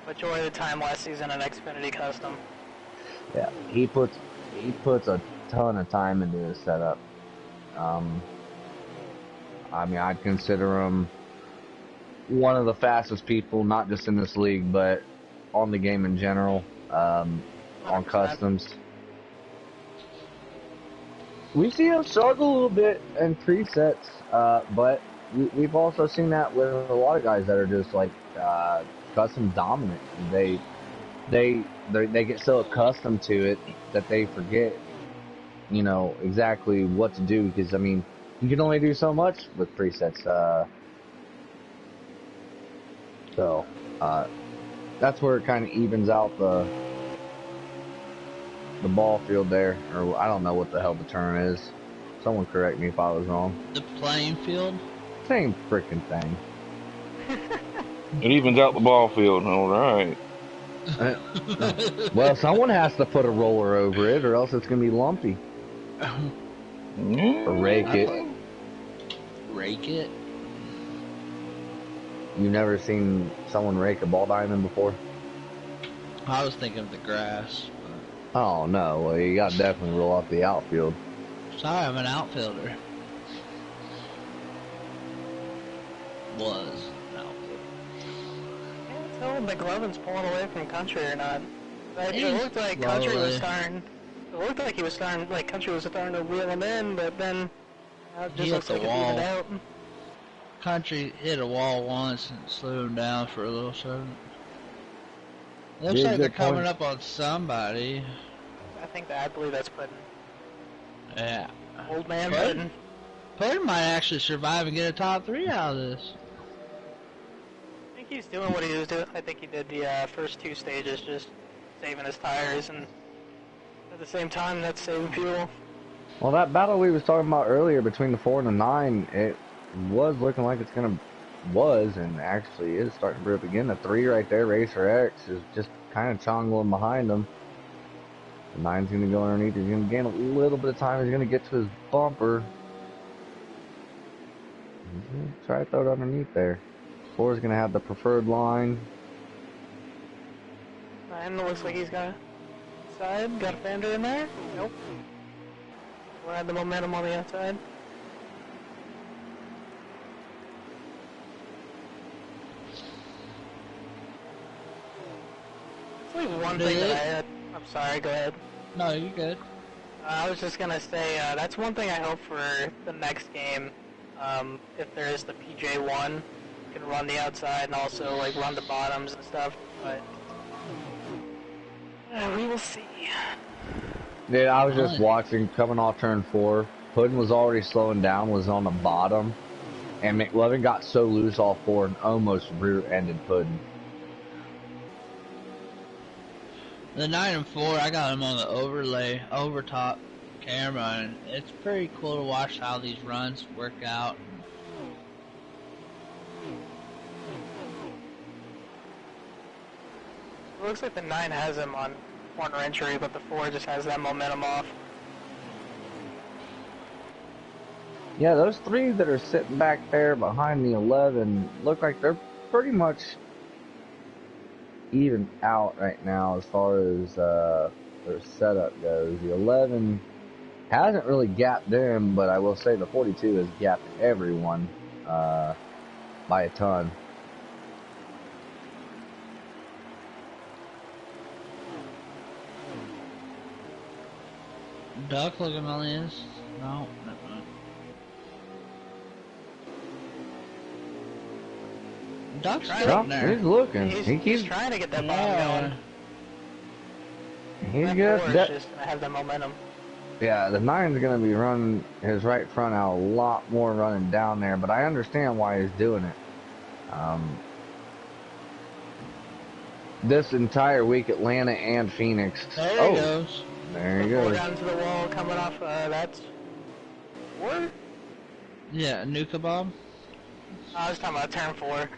majority of the time last season in Xfinity Custom. yeah, he puts a ton of time into his setup. I mean, I'd consider him one of the fastest people, not just in this league, but on the game in general, on 100%. customs. We see him struggle a little bit in presets, but we've also seen that with a lot of guys that are just like custom dominant. They get so accustomed to it that they forget, exactly what to do. Because I mean, you can only do so much with presets. So that's where it kind of evens out the ball field there, or I don't know what the hell the term is. Someone correct me if I was wrong. The playing field? Same freaking thing. It evens out the ball field. All right. Well, someone has to put a roller over it, or else it's gonna be lumpy. Or rake it. Rake it? You've never seen someone rake a ball diamond before? I was thinking of the grass. Oh no, well you gotta definitely roll off the outfield. Sorry, I'm an outfielder. Was an outfielder. Can't tell if McLovin's pulling away from Country or not. It looked like slowly. Country was starting. It looked like he was starting. Like Country was starting to wheel him in, but then it just looks like it evened out. Country hit a wall once and slowed him down for a little second. Looks like they're coming up on somebody. I believe that's Puddin. Yeah. Old man Puddin. Puddin might actually survive and get a top 3 out of this. I think he's doing what he was doing. I think he did the first 2 stages, just saving his tires, and at the same time, that's saving fuel. Well, that battle we was talking about earlier between the 4 and the 9, it was looking like and actually is starting to rip again. The 3 right there, Racer X, is just kind of chongling behind him. The 9's going to go underneath. He's going to gain a little bit of time. He's going to get to his bumper. He's going to try to throw it underneath there. 4 is going to have the preferred line. 9 looks like he's got side. Got a fender in there? Nope. We'll add the momentum on the outside. There's one thing that I had. I'm sorry, go ahead. No, you're good. I was just gonna say, that's one thing I hope for the next game. If there is the PJ1, you can run the outside and also like run the bottoms and stuff, but we will see. Dude, I was just watching, coming off turn 4. Puddin was already slowing down, was on the bottom, and McLovin got so loose off 4 and almost rear-ended Puddin. The 9 and 4, I got him on the overlay, overtop camera, and it's pretty cool to watch how these runs work out. It looks like the 9 has him on corner entry, but the 4 just has that momentum off. Yeah, those 3 that are sitting back there behind the 11 look like they're pretty much even out right now as far as their setup goes. The 11 hasn't really gapped them, but I will say the 42 has gapped everyone by a ton. Duck looking on this? No, never mind. Duck's getting there. He's looking. He's trying to get that bomb going. He's that good. 4 is just gonna have that momentum. Yeah, the 9's gonna be running his right front out a lot more running down there, but I understand why he's doing it. This entire week, Atlanta and Phoenix. There he goes. There he goes. Down to the wall, coming off. That's what? Yeah, Nuka Bob. I was talking about turn 4.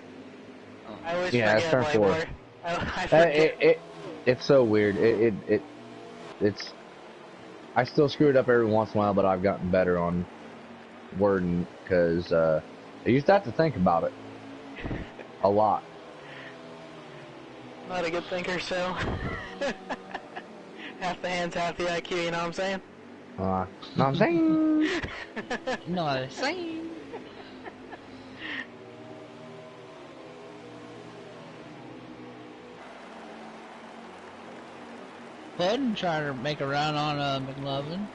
Oh. I always forget turn Playboy. 4. I forget. It's so weird. It's. I still screw it up every once in a while, but I've gotten better on wording because I used to have to think about it a lot. Not a good thinker, so half the hands, half the IQ. You know what I'm saying? Know what I'm saying? No, I'm saying. Puddin trying to make a run on McLovin.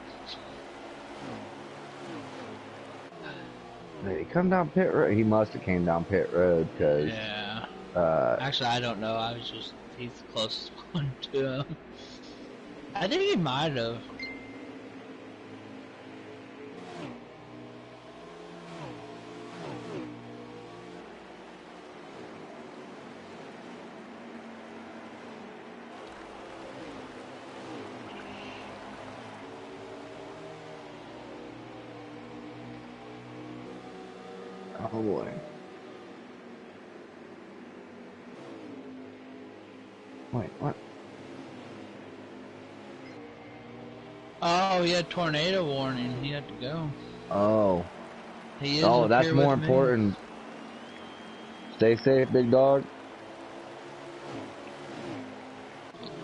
Did he come down pit road? He must have came down pit road because. Yeah. Actually, I don't know. He's the closest one to him. I think he might have. Oh boy. Wait, what? Oh, he had tornado warning. He had to go. Oh. He is Oh, up that's here more with me. important. Stay safe, big dog.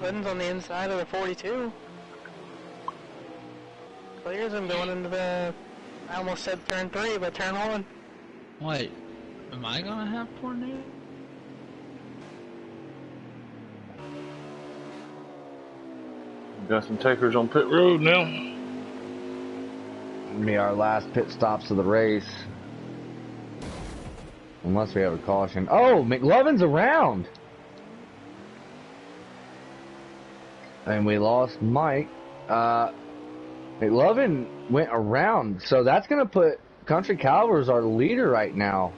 Puddin's on the inside of the 42. Clears him going into the. I almost said turn 3, but turn 1. Wait, am I gonna have tornado? Got some takers on pit road now. It'll be our last pit stops of the race. Unless we have a caution. Oh, McLovin's around! And we lost Mike. McLovin went around, so that's going to put Country Calvers our leader right now.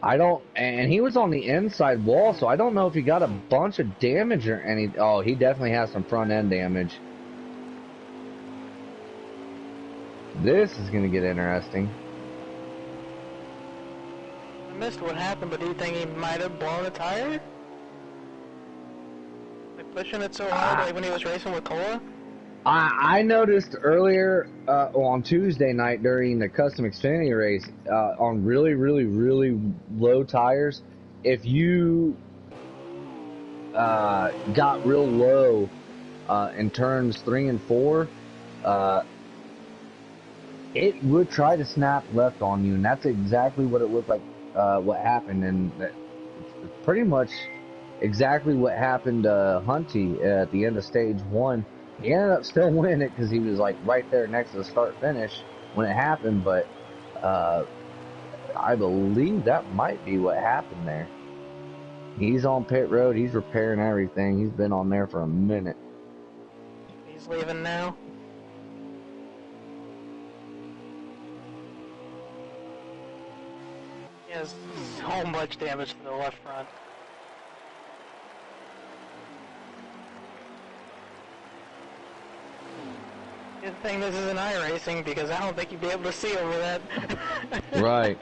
And he was on the inside wall, so I don't know if he got a bunch of damage or any. Oh, he definitely has some front end damage. This is going to get interesting. I missed what happened, but do you think he might have blown a tire? Like pushing it so hard, like when he was racing with Cola? I noticed earlier on Tuesday night during the custom Xfinity race on really, really, really low tires, if you got real low in turns 3 and 4, it would try to snap left on you, and that's exactly what it looked like what happened, and it's pretty much exactly what happened to Hunty at the end of stage 1. He ended up still winning it because he was like right there next to the start finish when it happened, but I believe that might be what happened there. He's on pit road, he's repairing everything, he's been on there for a minute. He's leaving now. He has so much damage to the left front. Good thing this isn't iRacing, because I don't think you'd be able to see over that. Right.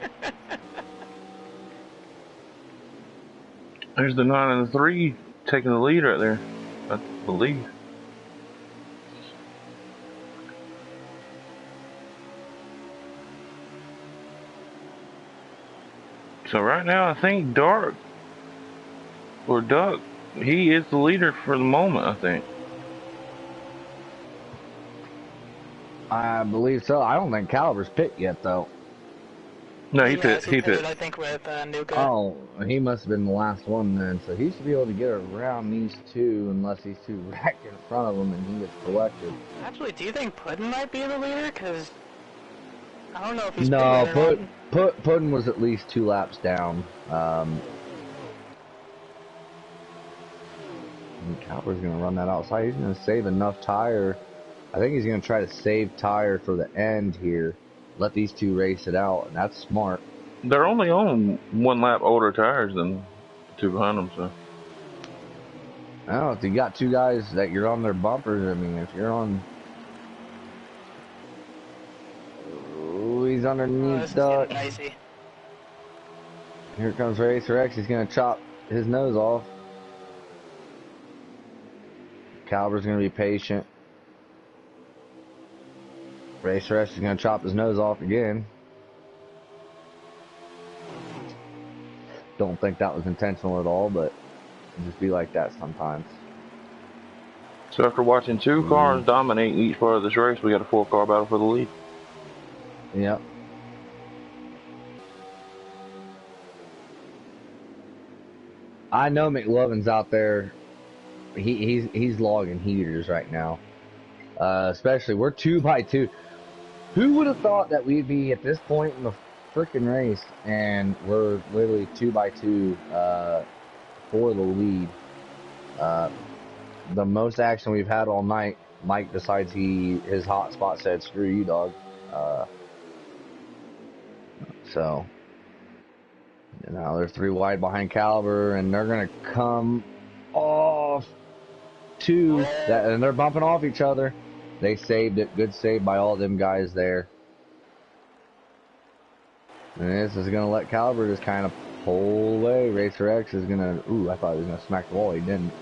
There's the 9 and the 3 taking the lead right there, I believe. So right now, I think Duck, he is the leader for the moment, I think. I believe so. I don't think Caliber's picked yet, though. No, he Yes, pit. He pit. I think, with Nuka. Oh, he must have been the last one then. So he should be able to get around these two unless these two wreck in front of him and he gets collected. Actually, do you think Puddin might be the leader? Because I don't know if he's No, bigger or not. Puddin was at least 2 laps down. Caliber's going to run that outside. He's going to save enough tire. I think he's going to try to save tire for the end here. Let these two race it out, and that's smart. They're only on 1 lap older tires than the 2 behind them, so. I don't know, if you got 2 guys that you're on their bumpers, I mean, if you're on... Ooh, he's underneath Duck. Here comes Racer X. He's going to chop his nose off. Caliber's going to be patient. Racer X is going to chop his nose off again. Don't think that was intentional at all, but it just be like that sometimes. So after watching 2 cars dominate each part of this race, we got a 4-car battle for the lead. Yep. I know McLovin's out there. He's logging heaters right now. Especially, we're 2 by 2. Who would have thought that we'd be at this point in the freaking race and we're literally 2 by 2 for the lead. The most action we've had all night. Mike decides his hot spot said, "Screw you, dog." So now they're 3 wide behind Caliber, and they're gonna come off 2 and they're bumping off each other. They saved it. Good save by all them guys there. And this is going to let Caliber just kind of pull away. Racer X is going to... Ooh, I thought he was going to smack the wall. He didn't.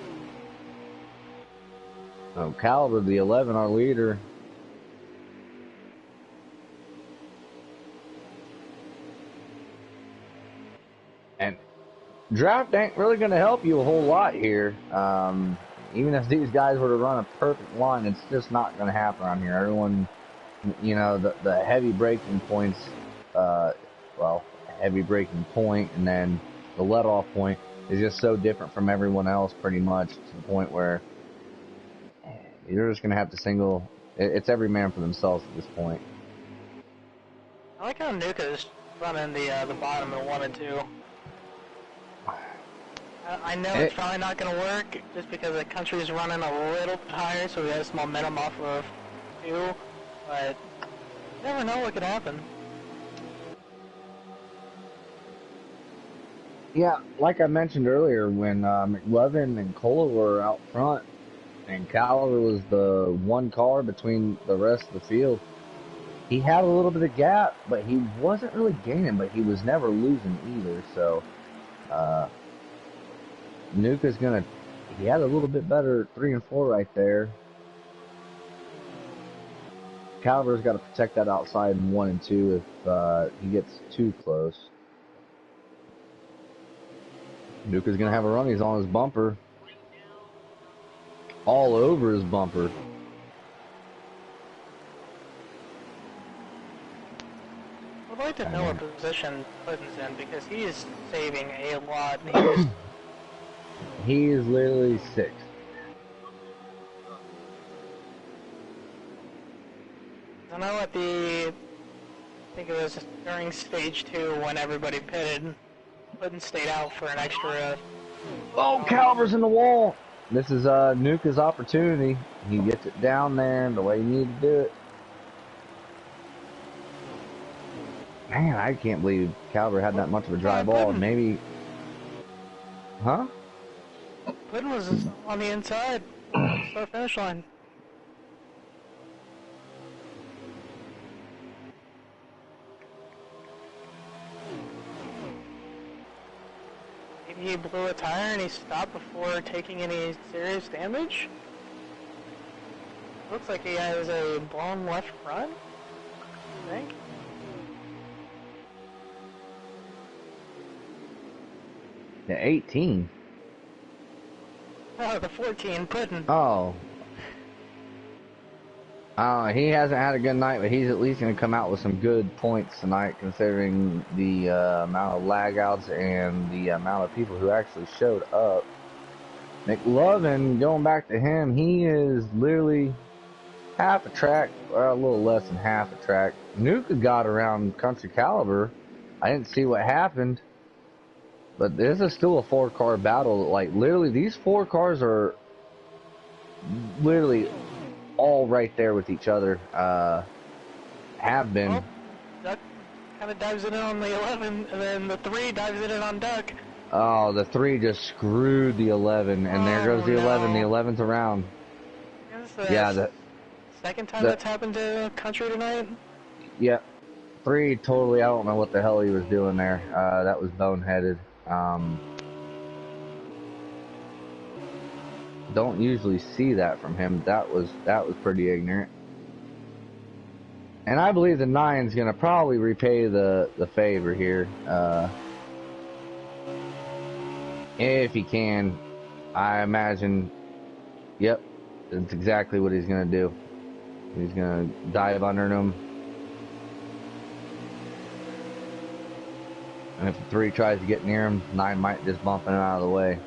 So Caliber, the 11, our leader. And draft ain't really going to help you a whole lot here. Even if these guys were to run a perfect line, it's just not going to happen around here. Everyone, you know, the heavy braking points, heavy braking point and then the let-off point is just so different from everyone else pretty much to the point where you're just going to have to single. It's every man for themselves at this point. I like how Nuka's running the bottom of 1 and 2. I know it's probably not going to work just because the country is running a little bit higher, so we have some momentum off of 2, but you never know what could happen. Yeah, like I mentioned earlier, when McLovin and Cola were out front and Caliber was the 1 car between the rest of the field, he had a little bit of gap, but he wasn't really gaining, but he was never losing either, so Nuka's he had a little bit better 3 and 4 right there. Caliber's got to protect that outside in 1 and 2 if he gets too close. Nuka's going to have a run. He's on his bumper. All over his bumper. I'd like to know what position Puddin's in because he is saving a lot. He is literally 6th. I know I think it was during stage 2 when everybody pitted, Puddin stayed out for an extra... Oh, Caliber's in the wall! This is Nuka's opportunity. He gets it down there the way you need to do it. Man, I can't believe Caliber had that much of a dry ball. Maybe... Huh? Puddin was on the inside. Start finish line. he blew a tire and he stopped before taking any serious damage. Looks like he has a blown left front, I think. The 18. Oh, the 14, Puddin. Oh. He hasn't had a good night, but he's at least going to come out with some good points tonight, considering the amount of lag outs and the amount of people who actually showed up. McLovin, going back to him, he is literally half a track, or a little less than half a track. Nuka got around Country Caliber. I didn't see what happened, but this is still a 4-car battle. Like, literally, these 4 cars are literally all right there with each other. Have been. Well, Duck kind of dives in on the 11, and then the 3 dives in on Duck. Oh, the 3 just screwed the 11, and there goes the 11. The No. 11's around. Yeah, the second time that's happened to Country tonight? Yeah, 3 totally. I don't know what the hell he was doing there. That was boneheaded. Don't usually see that from him. That was pretty ignorant. And I believe the 9's gonna probably repay the favor here. If he can. I imagine, yep, that's exactly what he's gonna do. He's gonna dive under him. And if the 3 tries to get near him, 9 might just bump him out of the way.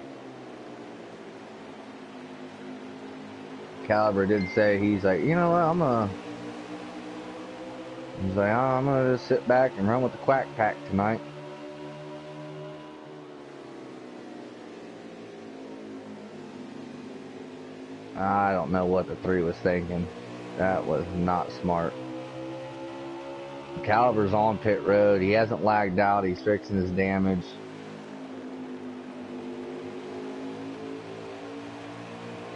Caliber did say, he's like, you know what, he's like, oh, I'm gonna just sit back and run with the Quack Pack tonight. I don't know what the 3 was thinking. That was not smart. Caliber's on pit road. He hasn't lagged out. He's fixing his damage.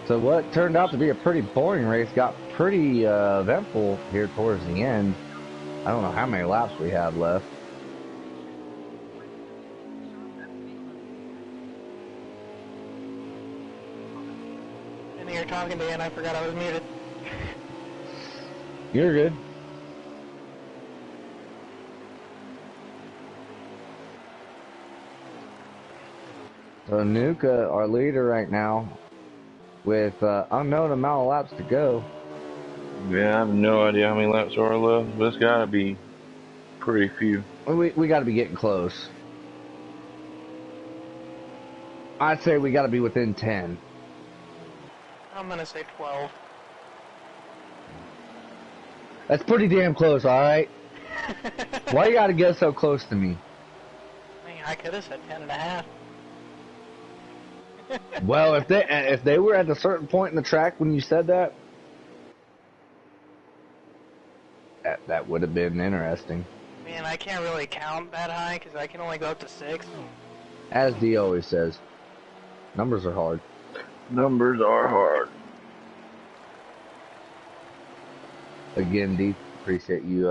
So what turned out to be a pretty boring race got pretty eventful here towards the end. I don't know how many laps we had left. And you're talking to you and I forgot I was muted. You're good. So Nuka, our leader right now, with unknown amount of laps to go. Yeah, I have no idea how many laps are left, but it's got to be pretty few. We got to be getting close. I'd say we got to be within 10. I'm gonna say 12. That's pretty damn close, alright? Why you got to get so close to me? I mean, I could have said 10.5. Well, if they were at a certain point in the track when you said that would have been interesting. Man, I can't really count that high because I can only go up to 6. As D always says, numbers are hard. Numbers are hard. Again, D, appreciate you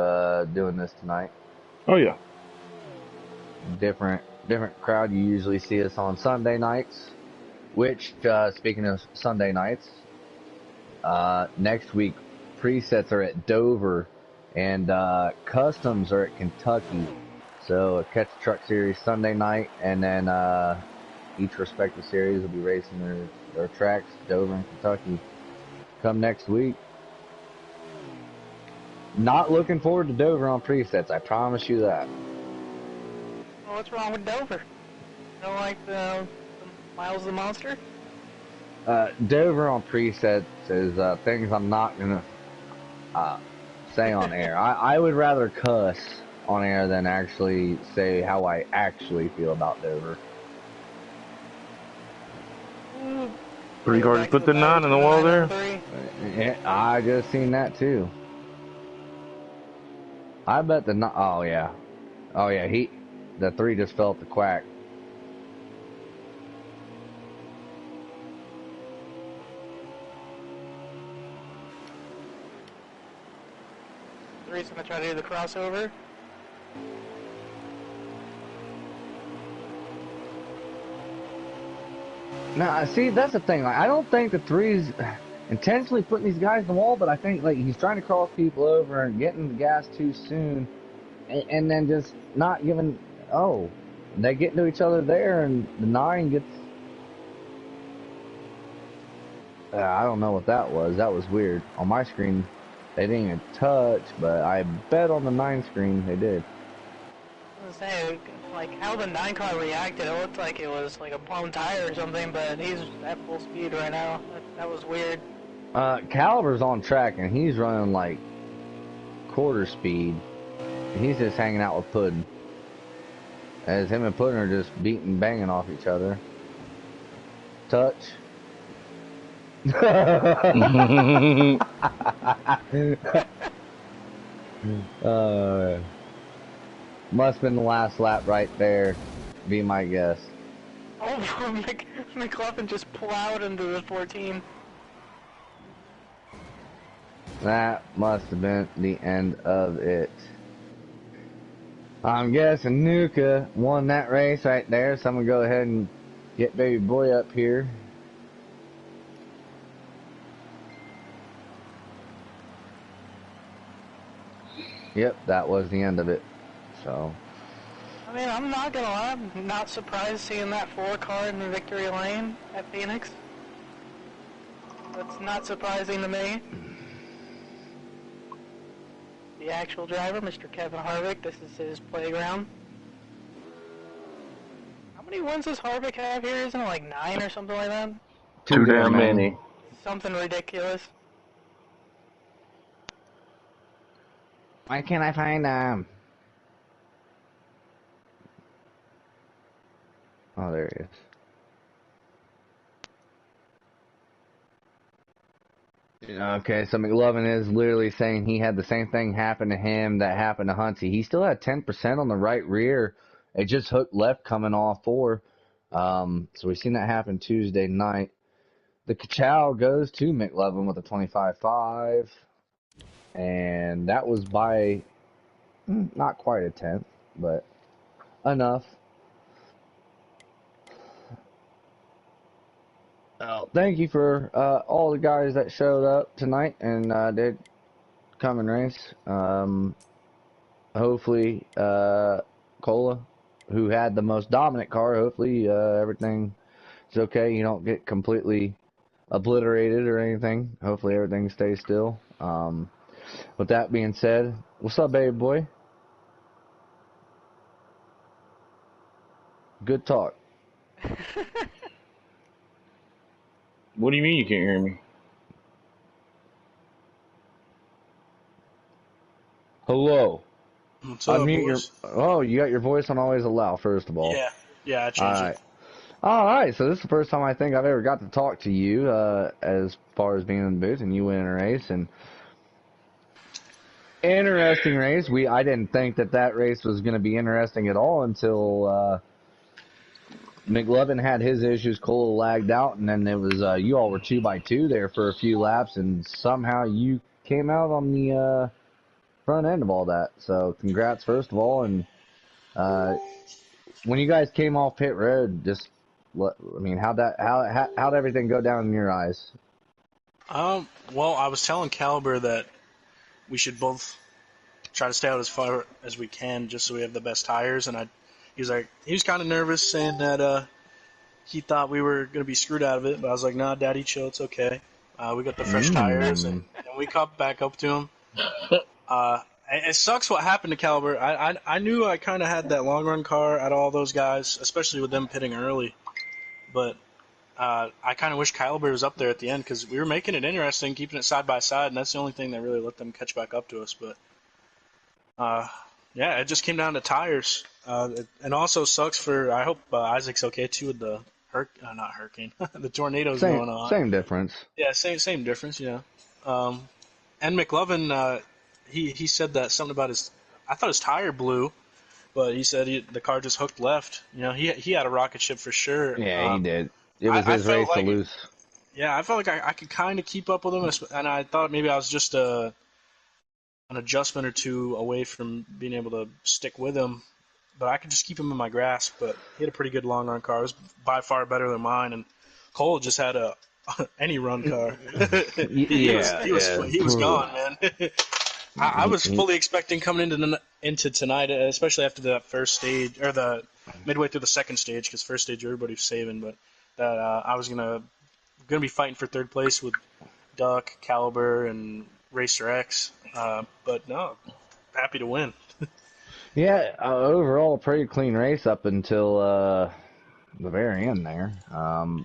doing this tonight. Oh yeah. Different crowd. You usually see us on Sunday nights. Which, speaking of Sunday nights, next week presets are at Dover, and customs are at Kentucky. So Catch the Truck Series Sunday night, and then each respective series will be racing their tracks, Dover and Kentucky, come next week. Not looking forward to Dover on presets, I promise you that. Well, what's wrong with Dover? You don't like the Miles the Monster? Dover on presets is things I'm not gonna say on air. I would rather cuss on air than actually say how I actually feel about Dover. 3 cars put the 9 in the wall there. Yeah, I just seen that too. I bet the oh yeah, the 3 just fell at the Quack. Three's gonna try to do the crossover. Now, see, that's the thing. Like, I don't think the three's intentionally putting these guys in the wall, but I think like he's trying to cross people over and getting the gas too soon, and then just not giving. Oh, they get into each other there, and the 9 gets. I don't know what that was. That was weird. On my screen, they didn't even touch, but I bet on the 9 screen they did. I was saying, like, how the 9 car reacted, it looked like it was like a blown tire or something, but he's at full speed right now. That was weird. Caliber's on track, and he's running like quarter speed. He's just hanging out with Puddin. As him and Puddin are just banging off each other. Touch. Must have been the last lap right there, be my guess. Oh, McLaughlin just plowed into the 14. That must have been the end of it. I'm guessing Nuka won that race right there, so I'm going to go ahead and get baby boy up here. Yep, that was the end of it. So, I mean, I'm not gonna lie, I'm not surprised seeing that 4 car in the victory lane at Phoenix. That's not surprising to me. The actual driver, Mr. Kevin Harvick, this is his playground. How many wins does Harvick have here? Isn't it like 9 or something like that? Too damn many. Something ridiculous. Why can't I find them? Oh, there he is. Okay, so McLovin is literally saying he had the same thing happen to him that happened to Hunty. He still had 10% on the right rear. It just hooked left coming off 4. So we've seen that happen Tuesday night. The Kachow goes to McLovin with a 25.5. And that was by not quite a 10th, but enough. Thank you for all the guys that showed up tonight and did come and race. Hopefully, Cola, who had the most dominant car, hopefully everything is okay. You don't get completely obliterated or anything. Hopefully everything stays still. With that being said, what's up, baby boy? Good talk. What do you mean you can't hear me? Hello. What's up, Unmute boys? you got your voice on always allow, first of all. Yeah, I changed it. Alright, so this is the first time I think I've ever got to talk to you, as far as being in the booth, and you winning a race, and interesting race. I didn't think that race was going to be interesting at all until, McLovin had his issues, Cole lagged out, and then it was, you all were 2x2 there for a few laps, and somehow you came out on the, front end of all that. So congrats first of all, and when you guys came off pit road, how'd everything go down in your eyes? Well, I was telling Caliber that we should both try to stay out as far as we can, just so we have the best tires. And he was kind of nervous, saying that he thought we were gonna be screwed out of it. But I was like, nah, Daddy, chill, it's okay. We got the fresh tires, and we caught back up to him. It sucks what happened to Caliber. I knew I kind of had that long run car out of all those guys, especially with them pitting early. But I kind of wish Caliber was up there at the end, because we were making it interesting, keeping it side by side, and that's the only thing that really let them catch back up to us. But yeah, it just came down to tires. And also sucks for, I hope Isaac's okay too with the not hurricane, the tornadoes going on. Same difference. Yeah, same difference. Yeah. And McLovin, he said that something about I thought his tire blew, but he said the car just hooked left. You know, he had a rocket ship for sure. Yeah, he did. It was his race to lose. Yeah, I felt like I could kind of keep up with him, and I thought maybe I was just an adjustment or two away from being able to stick with him, but I could just keep him in my grasp. But he had a pretty good long run car. It was by far better than mine, and Cole just had a any run car. Yeah, He was gone, man. I was fully expecting coming into tonight, especially after that first stage or the midway through the second stage, because first stage everybody was saving, but that I was gonna be fighting for third place with Duck, Caliber, and Racer X. But no, happy to win. Yeah, overall, pretty clean race up until the very end there.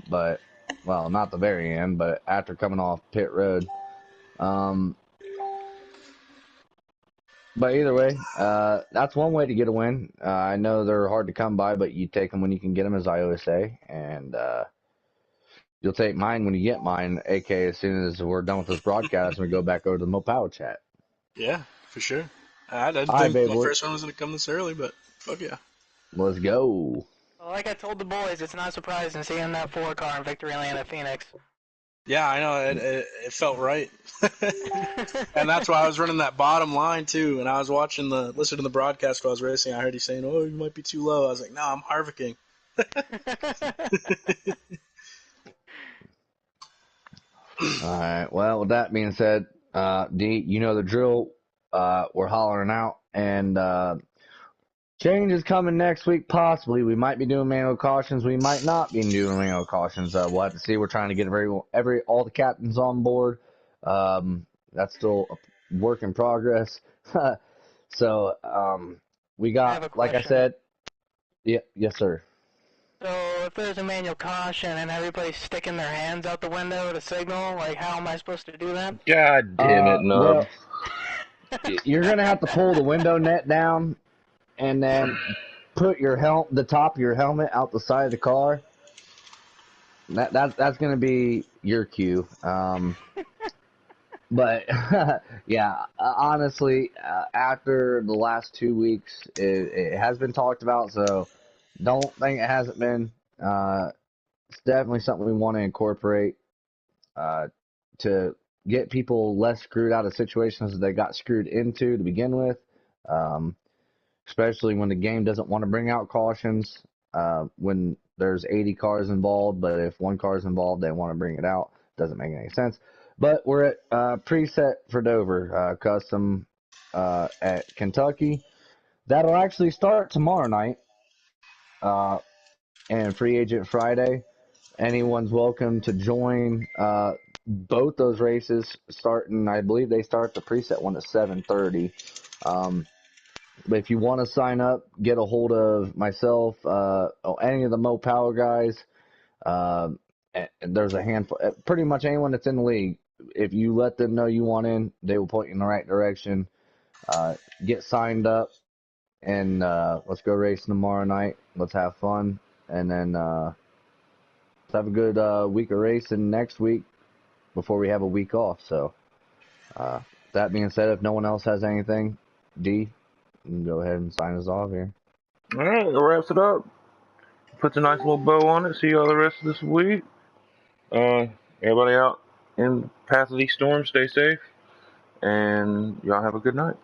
But, well, not the very end, but after coming off pit road. But either way, that's one way to get a win. I know they're hard to come by, but you take them when you can get them, as I always say. And you'll take mine when you get mine, aka as soon as we're done with this broadcast and we go back over to the Mopow chat. Yeah, for sure. I didn't All right, think babe, my first one was going to come this early, but fuck yeah. let's go. Well, like I told the boys, it's not surprising seeing that 4 car in Victory Lane at Phoenix. Yeah, I know. It felt right. And that's why I was running that bottom line, too. And I was listening to the broadcast while I was racing. I heard you saying, oh, you might be too low. I was like, no, I'm Harvicking. All right. Well, with that being said, D, you know the drill. We're hollering out, and change is coming next week. Possibly, we might be doing manual cautions. We might not be doing manual cautions. We'll have to see. We're trying to get all the captains on board. That's still a work in progress. So, we I have a got, like I question. said, yeah, yes, sir. So if there's a manual caution and everybody's sticking their hands out the window to signal, like how am I supposed to do that? God damn it, Nub. Well, you're gonna have to pull the window net down and then put the top of your helmet out the side of the car. That's gonna be your cue. But yeah, honestly, after the last 2 weeks, it has been talked about. So don't think it hasn't been. It's definitely something we want to incorporate to get people less screwed out of situations that they got screwed into to begin with. Especially when the game doesn't want to bring out cautions when there's 80 cars involved, but if one car is involved, they want to bring it out. Doesn't make any sense. But we're at preset for Dover, custom at Kentucky. That'll actually start tomorrow night and Free Agent Friday. Anyone's welcome to join both those races starting. I believe they start the preset one at 7:30. But if you want to sign up, get a hold of myself, any of the Mo Power guys. And there's a handful, pretty much anyone that's in the league. If you let them know you want in, they will point you in the right direction. Get signed up, and let's go racing tomorrow night. Let's have fun, and then let's have a good week of racing next week before we have a week off. So, that being said, if no one else has anything, D, you can go ahead and sign us off here. All right, that wraps it up. Puts a nice little bow on it. See y'all the rest of this week. Everybody out in the path of these storms, stay safe, and y'all have a good night.